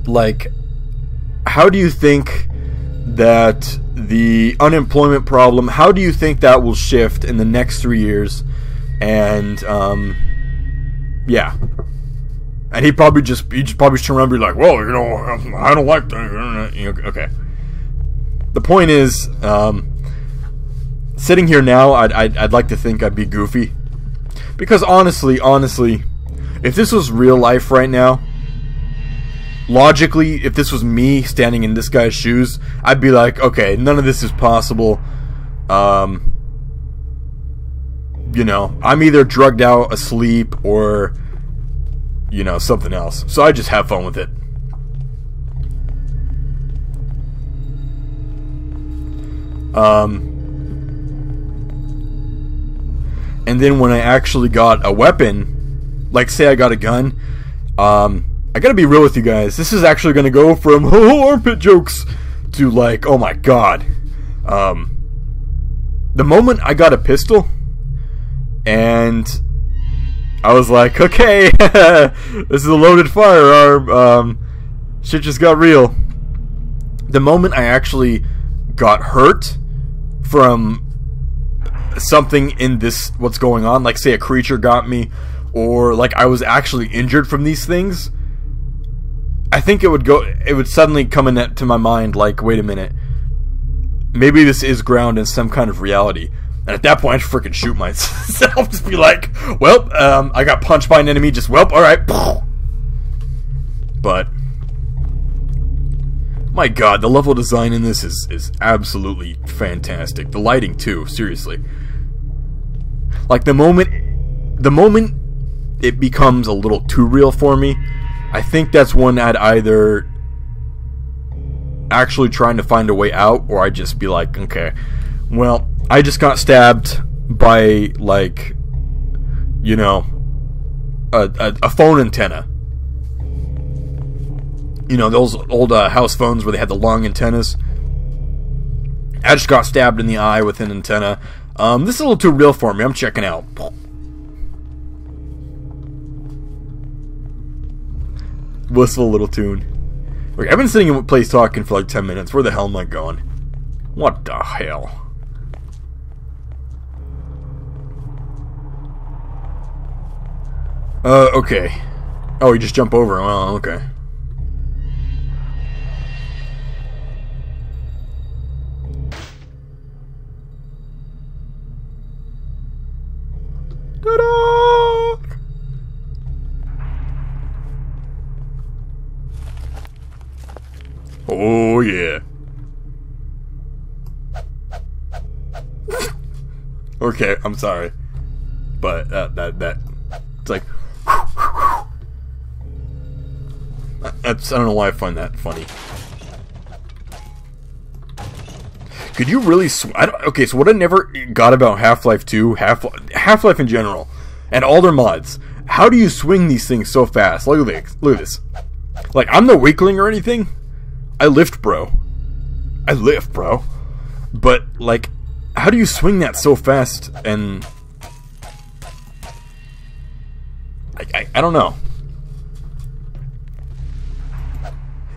Like, how do you think that the unemployment problem, how do you think that will shift in the next 3 years? And yeah, and he'd probably just turn around and be like, well, you know, I don't like that, you know, okay. The point is, sitting here now, I'd like to think I'd be goofy, because honestly, if this was real life right now, logically, if this was me standing in this guy's shoes, I'd be like, okay, none of this is possible. you know, I'm either drugged out, asleep, or, you know, something else. So I just have fun with it. And then when I actually got a weapon, like say I got a gun, I gotta be real with you guys. This is actually gonna go from armpit jokes to like, oh my god. The moment I got a pistol, and I was like, okay, this is a loaded firearm, shit just got real. The moment I actually got hurt from something in this, what's going on, like say a creature got me, or like I was actually injured from these things, I think it would suddenly come into my mind like, wait a minute, maybe this is ground in some kind of reality. And at that point I'd freaking shoot myself. Just be like, well, I got punched by an enemy, just, well, alright. But my god, the level design in this is absolutely fantastic. The lighting too, seriously. Like the moment it becomes a little too real for me, I think that's when I'd either actually trying to find a way out, or I'd just be like, okay, well, I just got stabbed by, like, you know, a phone antenna. You know, those old house phones where they had the long antennas. I just got stabbed in the eye with an antenna. This is a little too real for me. I'm checking out. Blissful little tune. Okay, I've been sitting in one place talking for like 10 minutes. Where the hell am I going? What the hell? Okay. Oh, you just jump over. Well, okay. Ta-da! Oh yeah. Okay, I'm sorry, but that it's like I don't know why I find that funny. Could you really okay, so what I never got about Half-Life 2, Half-Life in general, and all their mods, how do you swing these things so fast? Look at this. Like, I'm no weakling or anything. I lift, bro. But, like, how do you swing that so fast? And I don't know.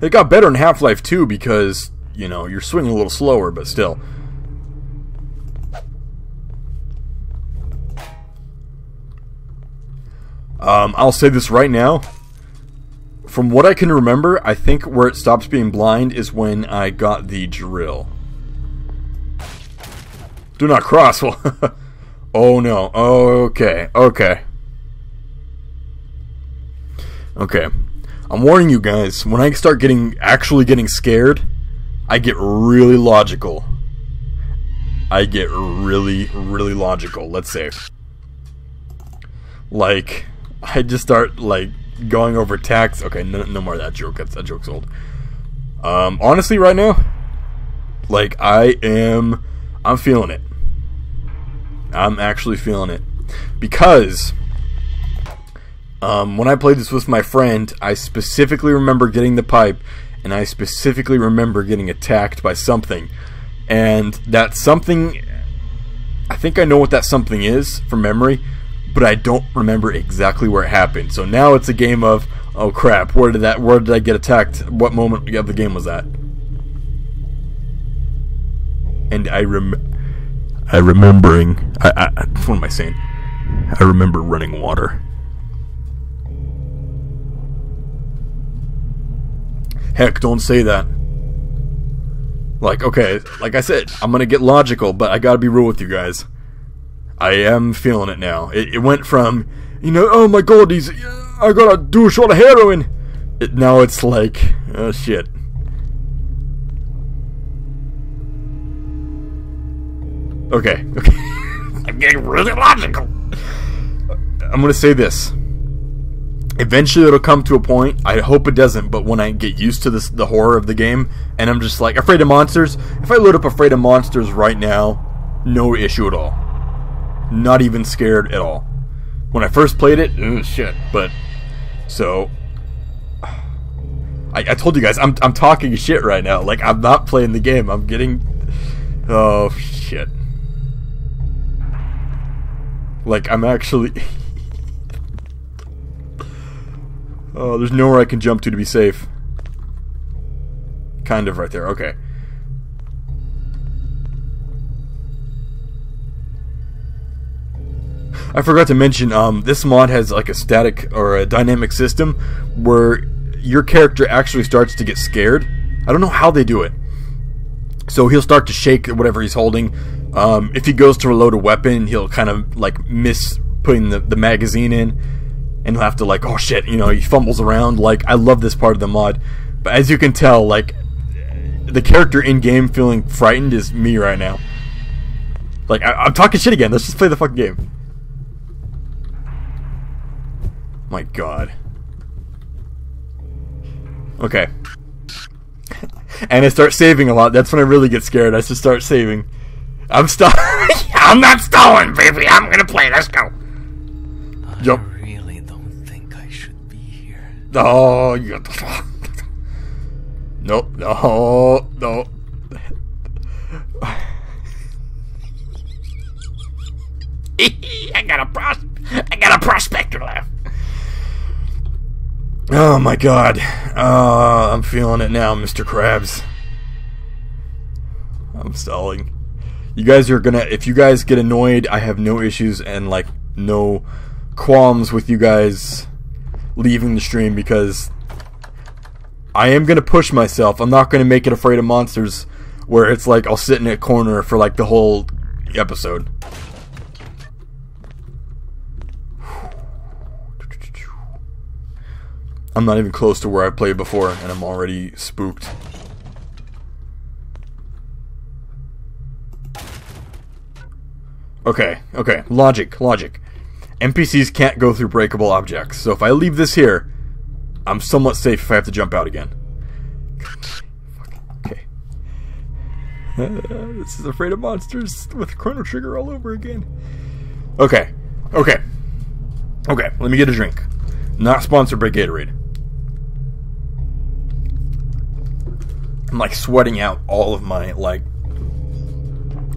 It got better in Half-Life 2 because, you know, you're swinging a little slower, but still. I'll say this right now. From what I can remember, I think where it stops being blind is when I got the drill. Do not cross. Oh no. Okay. Okay. I'm warning you guys, when I start actually getting scared, I get really logical. Really logical, let's say. Like, I just start, like, going over tax. Okay, no more of that joke. That joke's old. Honestly, right now, like, I'm feeling it. I'm actually feeling it. Because when I played this with my friend, I specifically remember getting the pipe, and I specifically remember getting attacked by something. And that something, I think I know what that something is from memory, but I don't remember exactly where it happened. So now it's a game of, oh crap, where did I get attacked? What moment of the game was that? And what am I saying? I remember running water. Heck, don't say that. Like, okay, like I said, I'm gonna get logical, but I gotta be real with you guys. I am feeling it now. It went from, you know, oh my god, I gotta do a shot of heroin. Now it's like, oh shit. Okay. getting really logical. I'm gonna say this. Eventually it'll come to a point, I hope it doesn't, but when I get used to the horror of the game, and I'm just like, afraid of monsters, if I load up Afraid of Monsters right now, no issue at all. Not even scared at all. When I first played it, shit, but, so, I told you guys, I'm talking shit right now, like, I'm not playing the game, I'm getting, oh, shit. Like, I'm actually... Oh, there's nowhere I can jump to be safe. Kind of right there, okay. I forgot to mention, this mod has like a static or a dynamic system where your character actually starts to get scared. I don't know how they do it. So he'll start to shake whatever he's holding. If he goes to reload a weapon, he'll kind of like miss putting the magazine in. And he'll have to like, oh shit, you know, he fumbles around. Like, I love this part of the mod. But as you can tell, like, the character in-game feeling frightened is me right now. Like, I'm talking shit again. Let's just play the fucking game. My god. Okay. And I start saving a lot. That's when I really get scared. I just start saving. I'm stalling. I'm not stalling, baby. I'm gonna play. Let's go. Jump. I really don't think I should be here. Oh, you... Nope. No. No. I got a prospector laugh. Oh my god. I'm feeling it now, Mr. Krabs. I'm stalling. You guys are gonna... If you guys get annoyed, I have no issues and, like, no qualms with you guys leaving the stream because I am gonna push myself. I'm not gonna make it Afraid of Monsters where it's like I'll sit in a corner for, like, the whole episode. I'm not even close to where I played before, and I'm already spooked. Okay, okay, logic. NPCs can't go through breakable objects, so if I leave this here, I'm somewhat safe if I have to jump out again. Okay. This is Afraid of Monsters with Chrono Trigger all over again. Okay, let me get a drink. Not sponsored by Gatorade. I'm like sweating out all of my, like...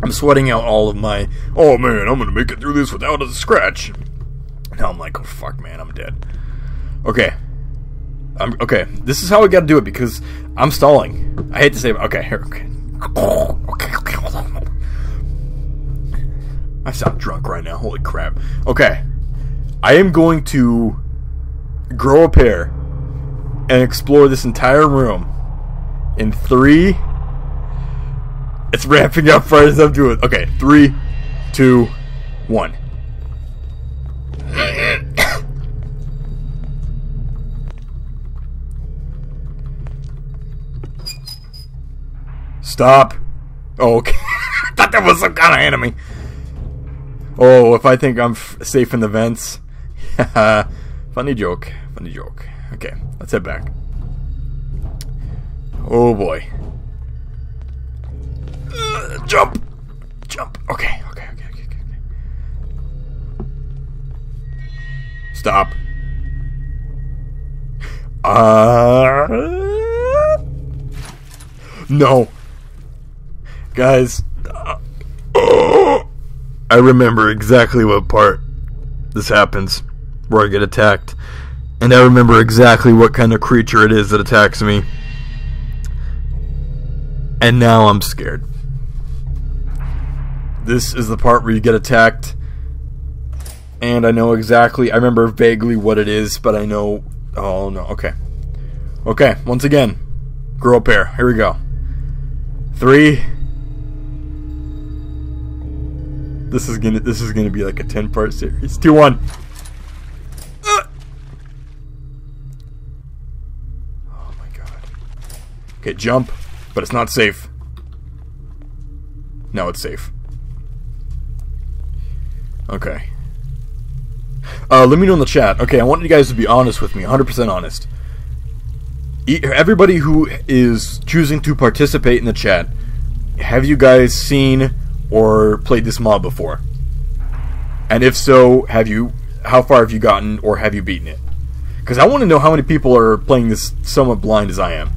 I'm sweating out all of my... Oh man, I'm gonna make it through this without a scratch. Now I'm like, oh fuck man, I'm dead. Okay. Okay, this is how I gotta do it because I'm stalling. I hate to say it. Okay, here, okay. I sound drunk right now, holy crap. Okay. I am going to grow a pair and explore this entire room in 3. It's ramping up right as I'm doing it. Okay, 3, 2, 1. Stop. Oh, okay. I thought that was some kind of enemy. Oh, if I think I'm safe in the vents. Funny joke. Okay, let's head back. Oh boy. Jump. Okay. Stop. No. Guys. I remember exactly what part this happens, where I get attacked. And I remember exactly what kind of creature it is that attacks me. And now I'm scared. This is the part where you get attacked. And I know exactly, I remember vaguely what it is, but I know... Oh no, okay. Okay, once again. Grow a pair. Here we go. 3. This is gonna be like a 10-part series. 2, 1. Oh my god. Okay, jump, but it's not safe. Now it's safe. Okay. Let me know in the chat. Okay, I want you guys to be honest with me, 100% honest. Everybody who is choosing to participate in the chat, have you guys seen or played this mod before? And if so, how far have you gotten, or have you beaten it? Because I want to know how many people are playing this somewhat blind as I am.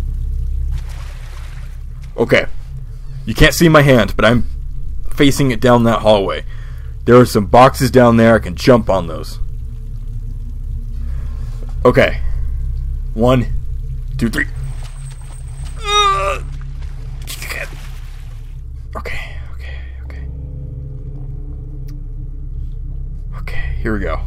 Okay. You can't see my hand, but I'm facing it down that hallway. There are some boxes down there. I can jump on those. Okay. 1, 2, 3. Okay. Okay, here we go.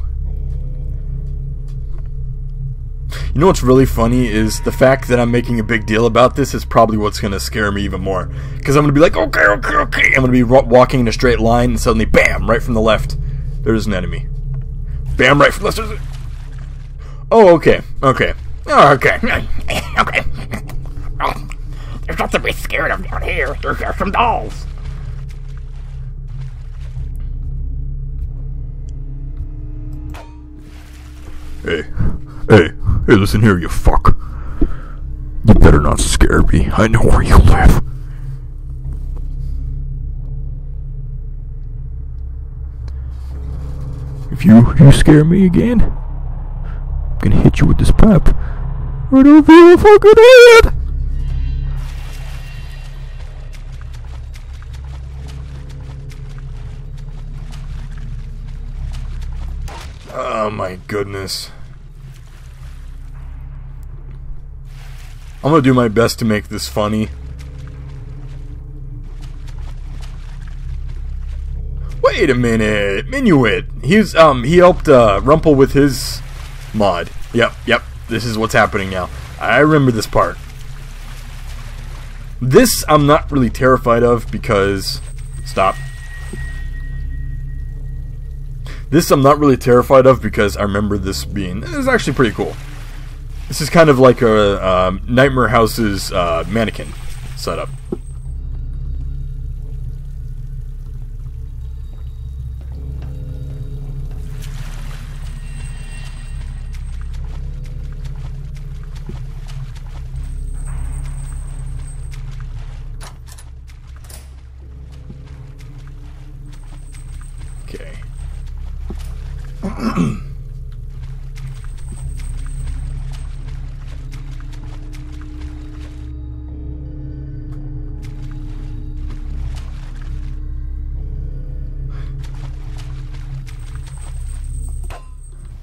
You know what's really funny is the fact that I'm making a big deal about this is probably what's going to scare me even more. Because I'm going to be like, okay. I'm going to be walking in a straight line and suddenly, bam, right from the left, there's an enemy. Bam, right from the left. Oh, okay. Oh, okay. There's nothing to be scared of down here. There's some dolls. Hey, listen here, you fuck. You better not scare me. I know where you live. If you scare me again, I'm gonna hit you with this pipe right over your fucking head. Oh my goodness. I'm gonna do my best to make this funny. Wait a minute, Minuit. He helped Rumple with his mod. Yep. This is what's happening now. I remember this part. This I'm not really terrified of because stop. This I'm not really terrified of because I remember this being. This is actually pretty cool. This is kind of like a Nightmare House's mannequin setup. Okay.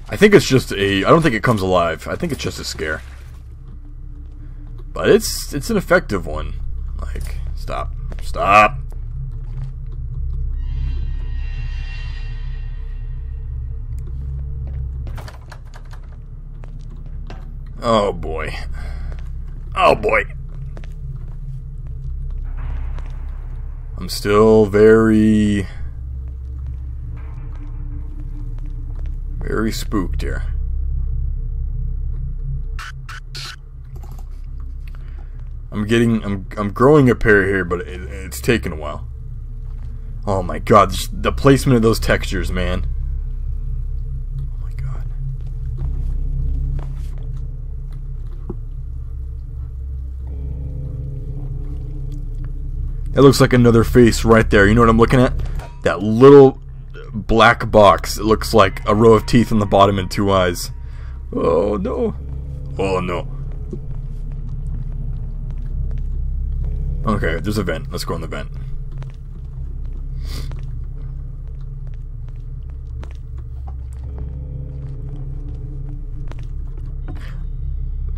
I think it's just I don't think it comes alive. I think it's just a scare. But it's an effective one. Like, stop. Oh boy. I'm still very spooked here. I'm growing a pair here, but it's taken a while. Oh my god, the placement of those textures, man. Oh my god. That looks like another face right there. You know what I'm looking at? That little black box. It looks like a row of teeth on the bottom and 2 eyes. Oh no. Oh no. Okay, there's a vent. Let's go in the vent.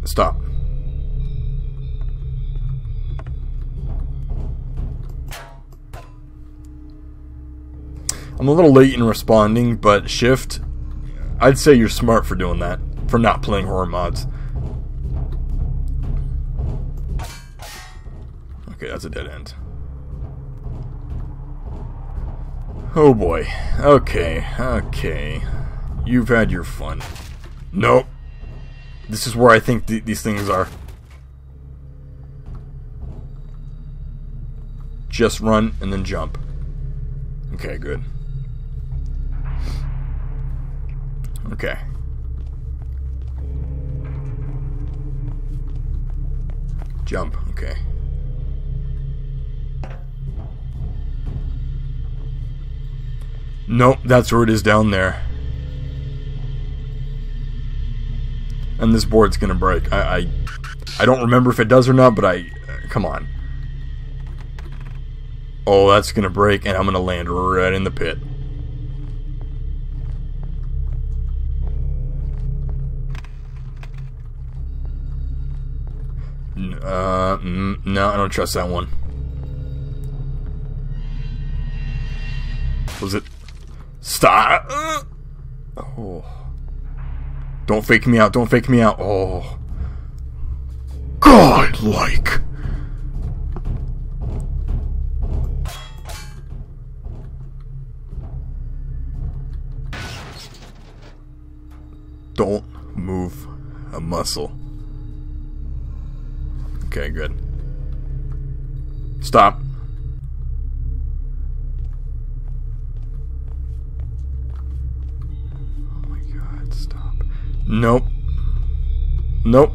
Stop. I'm a little late in responding, but Shift, I'd say you're smart for doing that, for not playing horror mods. Okay, that's a dead end. Oh boy. Okay. You've had your fun. Nope. This is where I think these things are. Just run and then jump. Okay, good. Okay. Jump. Okay. Nope, that's where it is down there. And this board's gonna break. I don't remember if it does or not, but come on. Oh, that's gonna break, and I'm gonna land right in the pit. No, I don't trust that one. Was it? Stop! Oh. Don't fake me out, don't fake me out. Oh. God-like. Don't move a muscle. Okay, good. Stop. Oh my God, stop. Nope. Nope.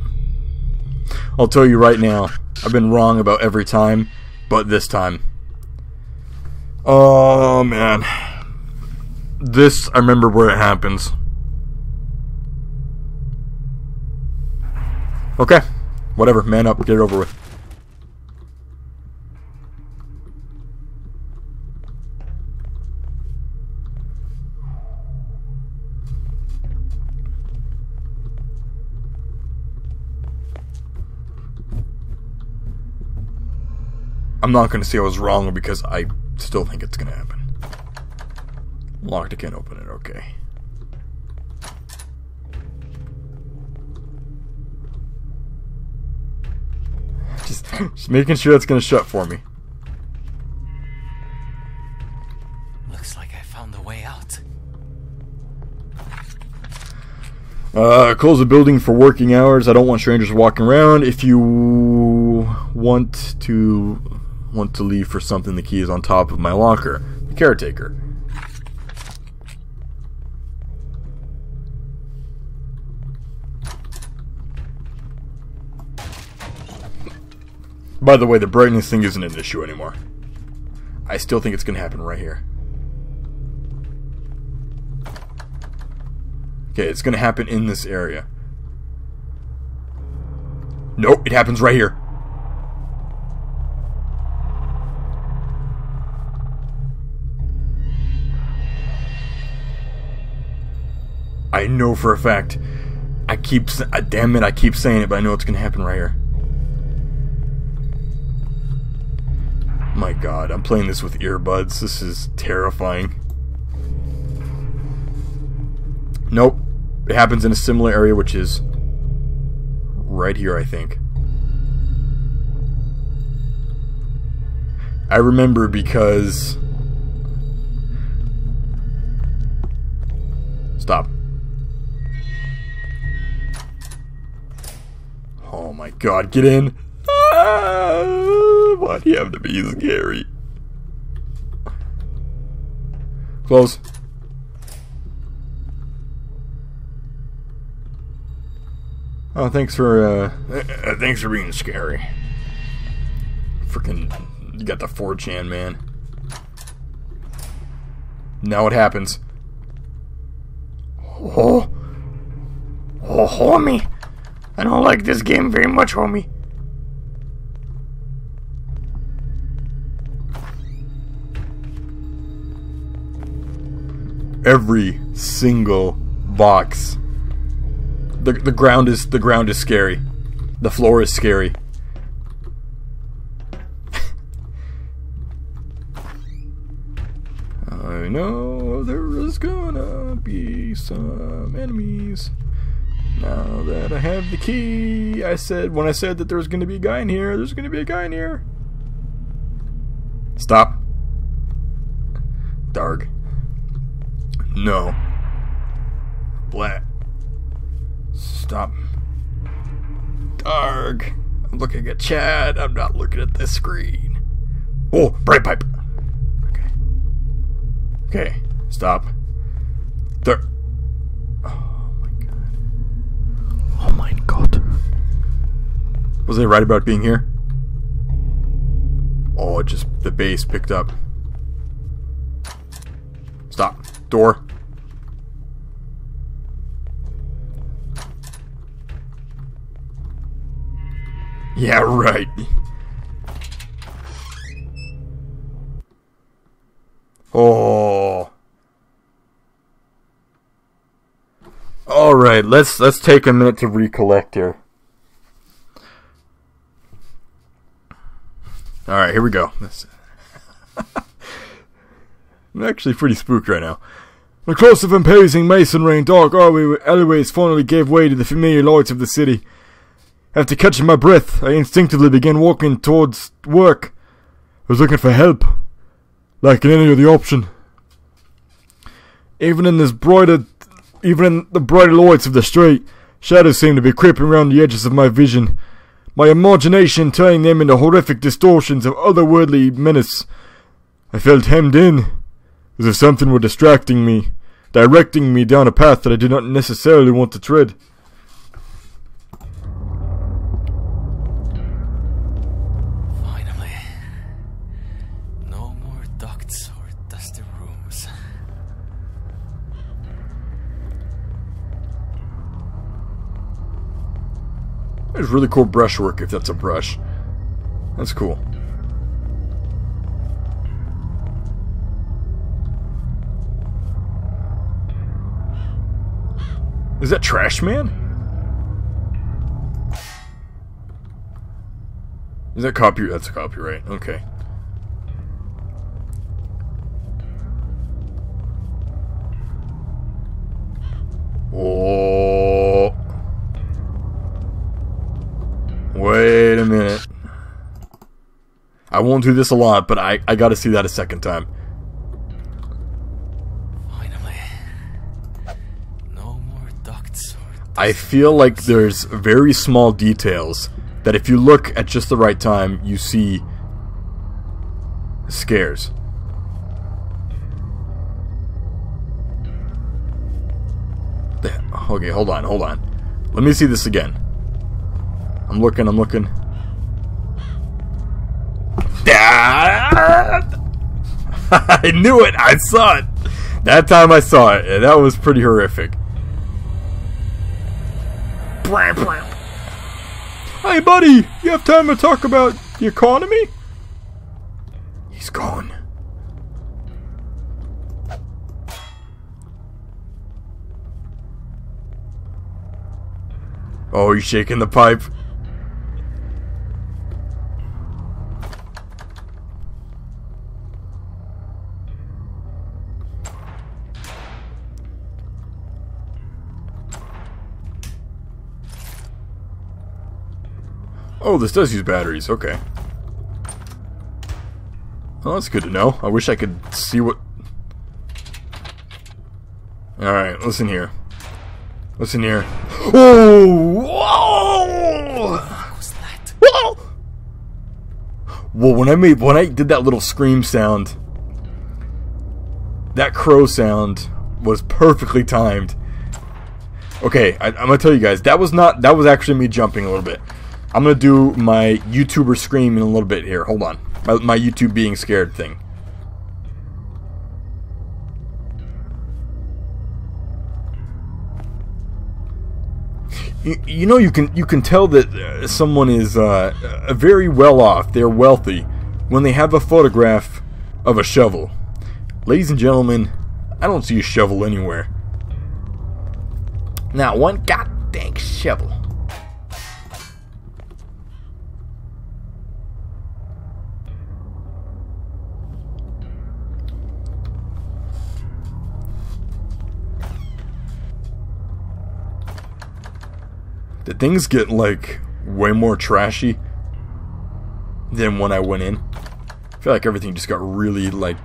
I'll tell you right now, I've been wrong about every time, but this time. Oh man. This, I remember where it happens. Okay. Whatever, man up, get it over with. I'm not going to say I was wrong because I still think it's going to happen. Locked, I can't open it, okay. Just making sure that's going to shut for me. Looks like I found a way out. Close the building for working hours. I don't want strangers walking around. If you want to leave for something, the key is on top of my locker. The caretaker. By the way, the brightness thing isn't an issue anymore. I still think it's going to happen right here. Okay, it's going to happen in this area. Nope, it happens right here. I know for a fact. Damn it, I keep saying it, but I know it's going to happen right here. My God, I'm playing this with earbuds. This is terrifying. Nope. It happens in a similar area, which is right here, I think. I remember because... Stop. Oh my God, get in. Why do you have to be scary? Close. Oh, thanks for being scary. Freaking, you got the 4chan, man. Now what happens? Oh, homie. I don't like this game very much, homie. Every single box. The ground is scary. The floor is scary. I know there is gonna be some enemies. Now that I have the key, when I said that there was gonna be a guy in here, there's gonna be a guy in here. Stop. Darg. No. Black. Stop. Darg. I'm looking at chat. I'm not looking at this screen. Oh, bright pipe. Okay. Okay. Stop. There. Oh. Was I right about being here? Oh, it just, the bass picked up. Stop. Door. Yeah, right. Oh. Alright, let's take a minute to recollect here. Alright, here we go. I'm actually pretty spooked right now. The corrosive imposing masonry and dark alleyways finally gave way to the familiar lights of the city. After catching my breath, I instinctively began walking towards work. I was looking for help, like in any other option. Even in the brighter lights of the street, shadows seemed to be creeping around the edges of my vision, my imagination turning them into horrific distortions of otherworldly menace. I felt hemmed in, as if something were distracting me, directing me down a path that I did not necessarily want to tread. Finally. No more ducts or dusty rooms. There's really cool brushwork, if that's a brush. That's cool. Is that Trash Man? Is that copyright? That's copyright. Okay. Oh. Wait a minute. I won't do this a lot, but I gotta see that a second time. Finally. No more ducts or I feel like there's very small details that if you look at just the right time, you see scares. Okay, hold on. Let me see this again. I'm looking. I knew it! I saw it! That time I saw it, and that was pretty horrific. Hey buddy, you have time to talk about the economy? He's gone. Oh, he's shaking the pipe. Oh, this does use batteries, okay. Well, that's good to know. I wish I could see what... Alright, listen here. Listen here. Oh! Whoa! What was that? Whoa! Well, when I did that little scream sound, that crow sound was perfectly timed. Okay, I'm gonna tell you guys, that was actually me jumping a little bit. I'm gonna do my YouTuber scream in a little bit here. Hold on. My YouTube being scared thing. You know, you can tell that someone is very well off. They're wealthy when they have a photograph of a shovel. Ladies and gentlemen, I don't see a shovel anywhere. Not one goddamn shovel. Did things get, like, way more trashy than when I went in? I feel like everything just got really, like...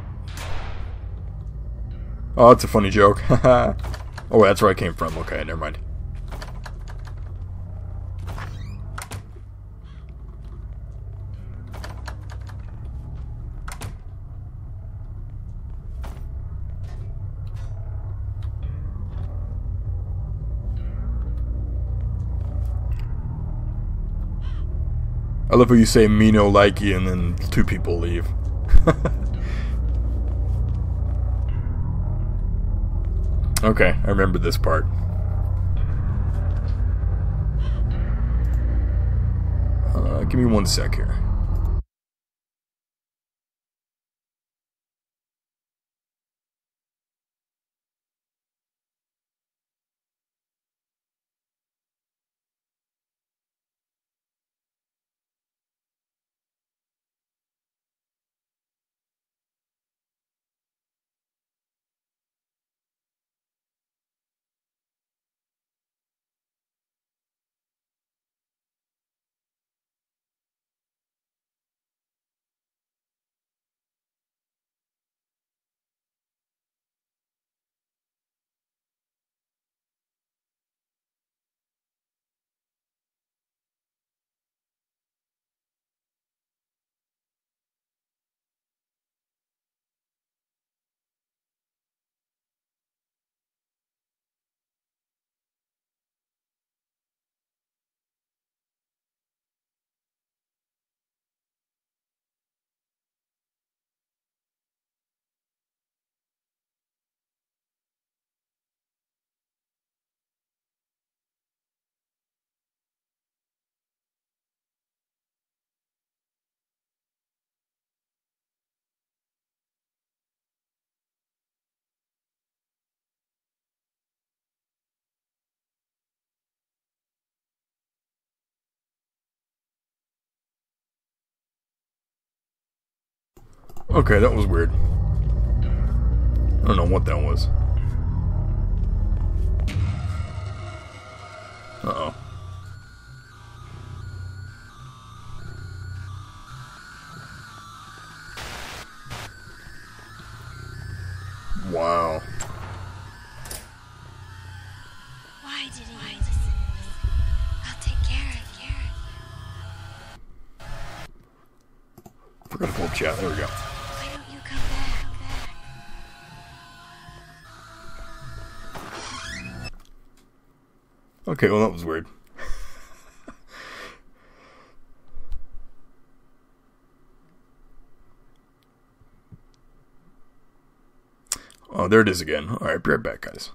Oh, that's a funny joke. Oh, that's where I came from. Okay, never mind. I love how you say me no likey and then 2 people leave. Okay, I remember this part. Give me 1 sec here. Okay, that was weird. I don't know what that was. Uh-oh. Wow. Why did he listen? I'll take care of it. Forgot to pull up chat. There we go. Why don't you come back? Okay, well that was weird. Oh, there it is again. Alright, be right back, guys.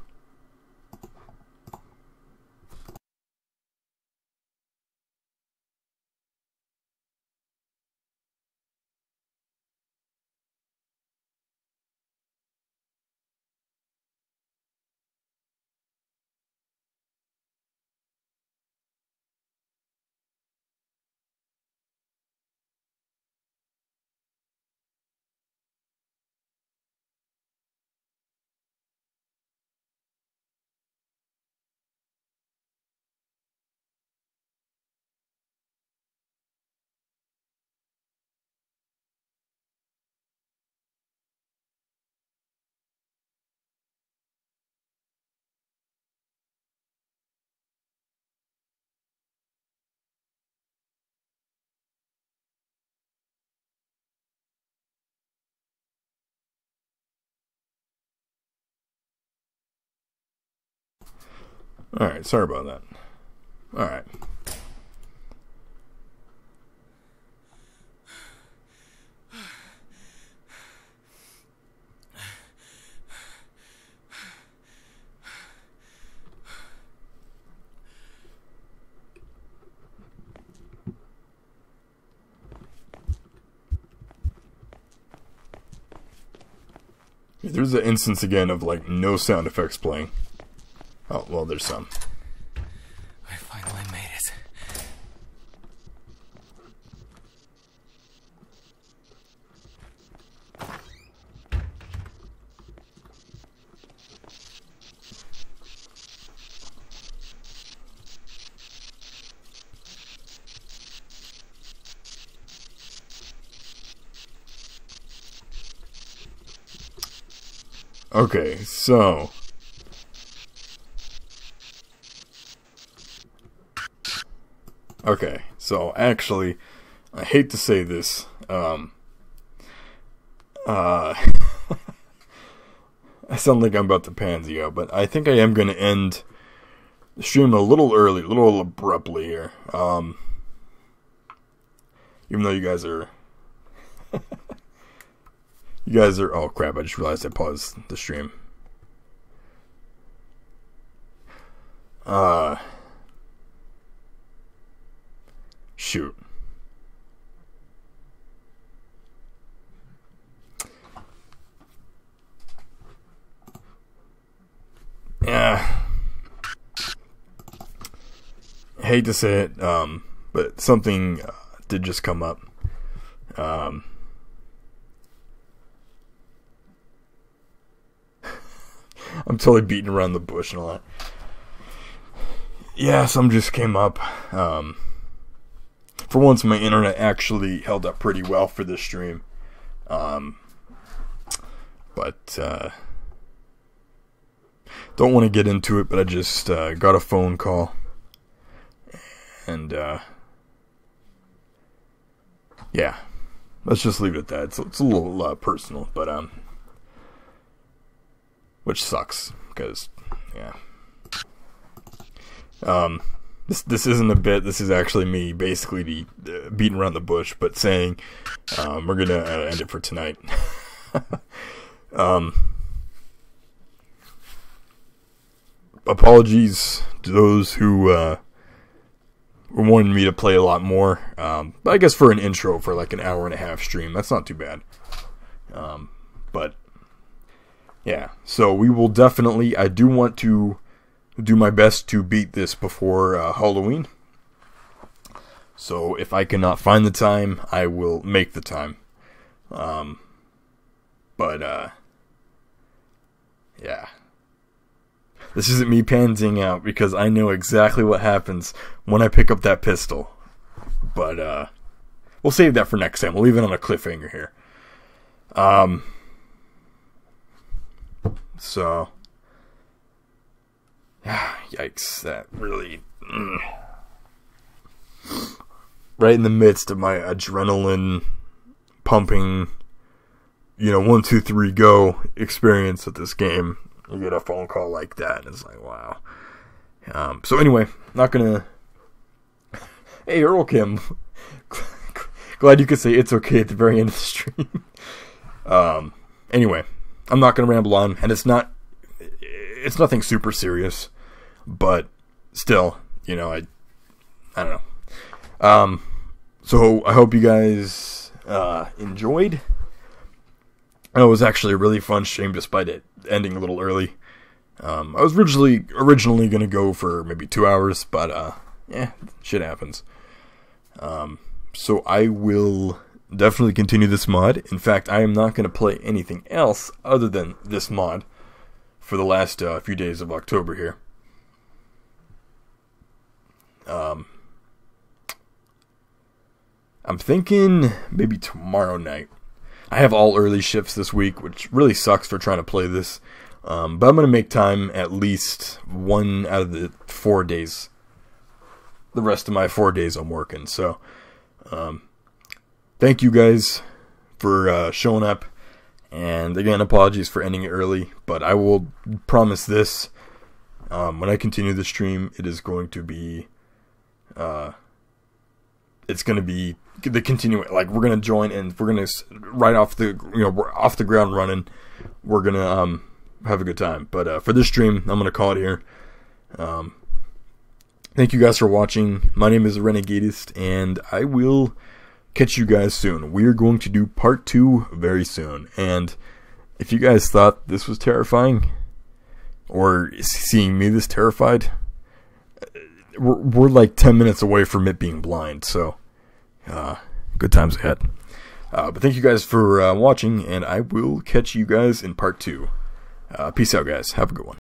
Alright, sorry about that. Alright. There's an instance again of like no sound effects playing. Oh, well, there's some. I finally made it. Okay, so actually, I hate to say this, I sound like I'm about to pansy out, but I think I am going to end the stream a little early, a little abruptly here. Even though you guys are... Oh crap, I just realized I paused the stream. Shoot. Yeah. I hate to say it, but something did just come up. I'm totally beating around the bush and all that. Yeah, some just came up. For once, my internet actually held up pretty well for this stream. But don't want to get into it, but I just got a phone call. And, yeah. Let's just leave it at that. It's a little personal, but, which sucks, because, yeah. This isn't a bit, this is actually me basically beating around the bush, but saying, we're gonna end it for tonight. Apologies to those who, were wanting me to play a lot more, but I guess for an intro for like an hour and a half stream, that's not too bad. But, yeah, so we will definitely, I do want to do my best to beat this before Halloween. So if I cannot find the time, I will make the time. Yeah. This isn't me pantsing out, because I know exactly what happens when I pick up that pistol. But, we'll save that for next time. We'll leave it on a cliffhanger here. So... yikes, that really... Right in the midst of my adrenaline pumping, 1, 2, 3, go experience with this game, you get a phone call like that, and it's like, wow. So anyway, not gonna... Hey, Earl Kim. Glad you could say it's okay at the very end of the stream. Anyway, I'm not gonna ramble on, and it's nothing super serious, but still, I don't know. So I hope you guys enjoyed. It was actually a really fun stream, despite it ending a little early. I was originally gonna go for maybe 2 hours, but shit happens. So I will definitely continue this mod. In fact, I am not gonna play anything else other than this mod for the last few days of October here. I'm thinking maybe tomorrow night. I have all early shifts this week, which really sucks for trying to play this. But I'm going to make time at least 1 out of the 4 days. The rest of my 4 days I'm working. So, thank you guys for showing up. And again, apologies for ending it early. But I will promise this. When I continue the stream, it is going to be... it's going to be the continuing, like, we're going to join, and we're going to, right off the, we're off the ground running, we're going to, have a good time. But, for this stream, I'm going to call it here. Thank you guys for watching. My name is Renegadeist, and I will catch you guys soon. We're going to do part 2 very soon. And if you guys thought this was terrifying, or seeing me this terrified, we're like 10 minutes away from it being blind, so good times ahead. But thank you guys for watching, and I will catch you guys in part 2. Peace out, guys. Have a good one.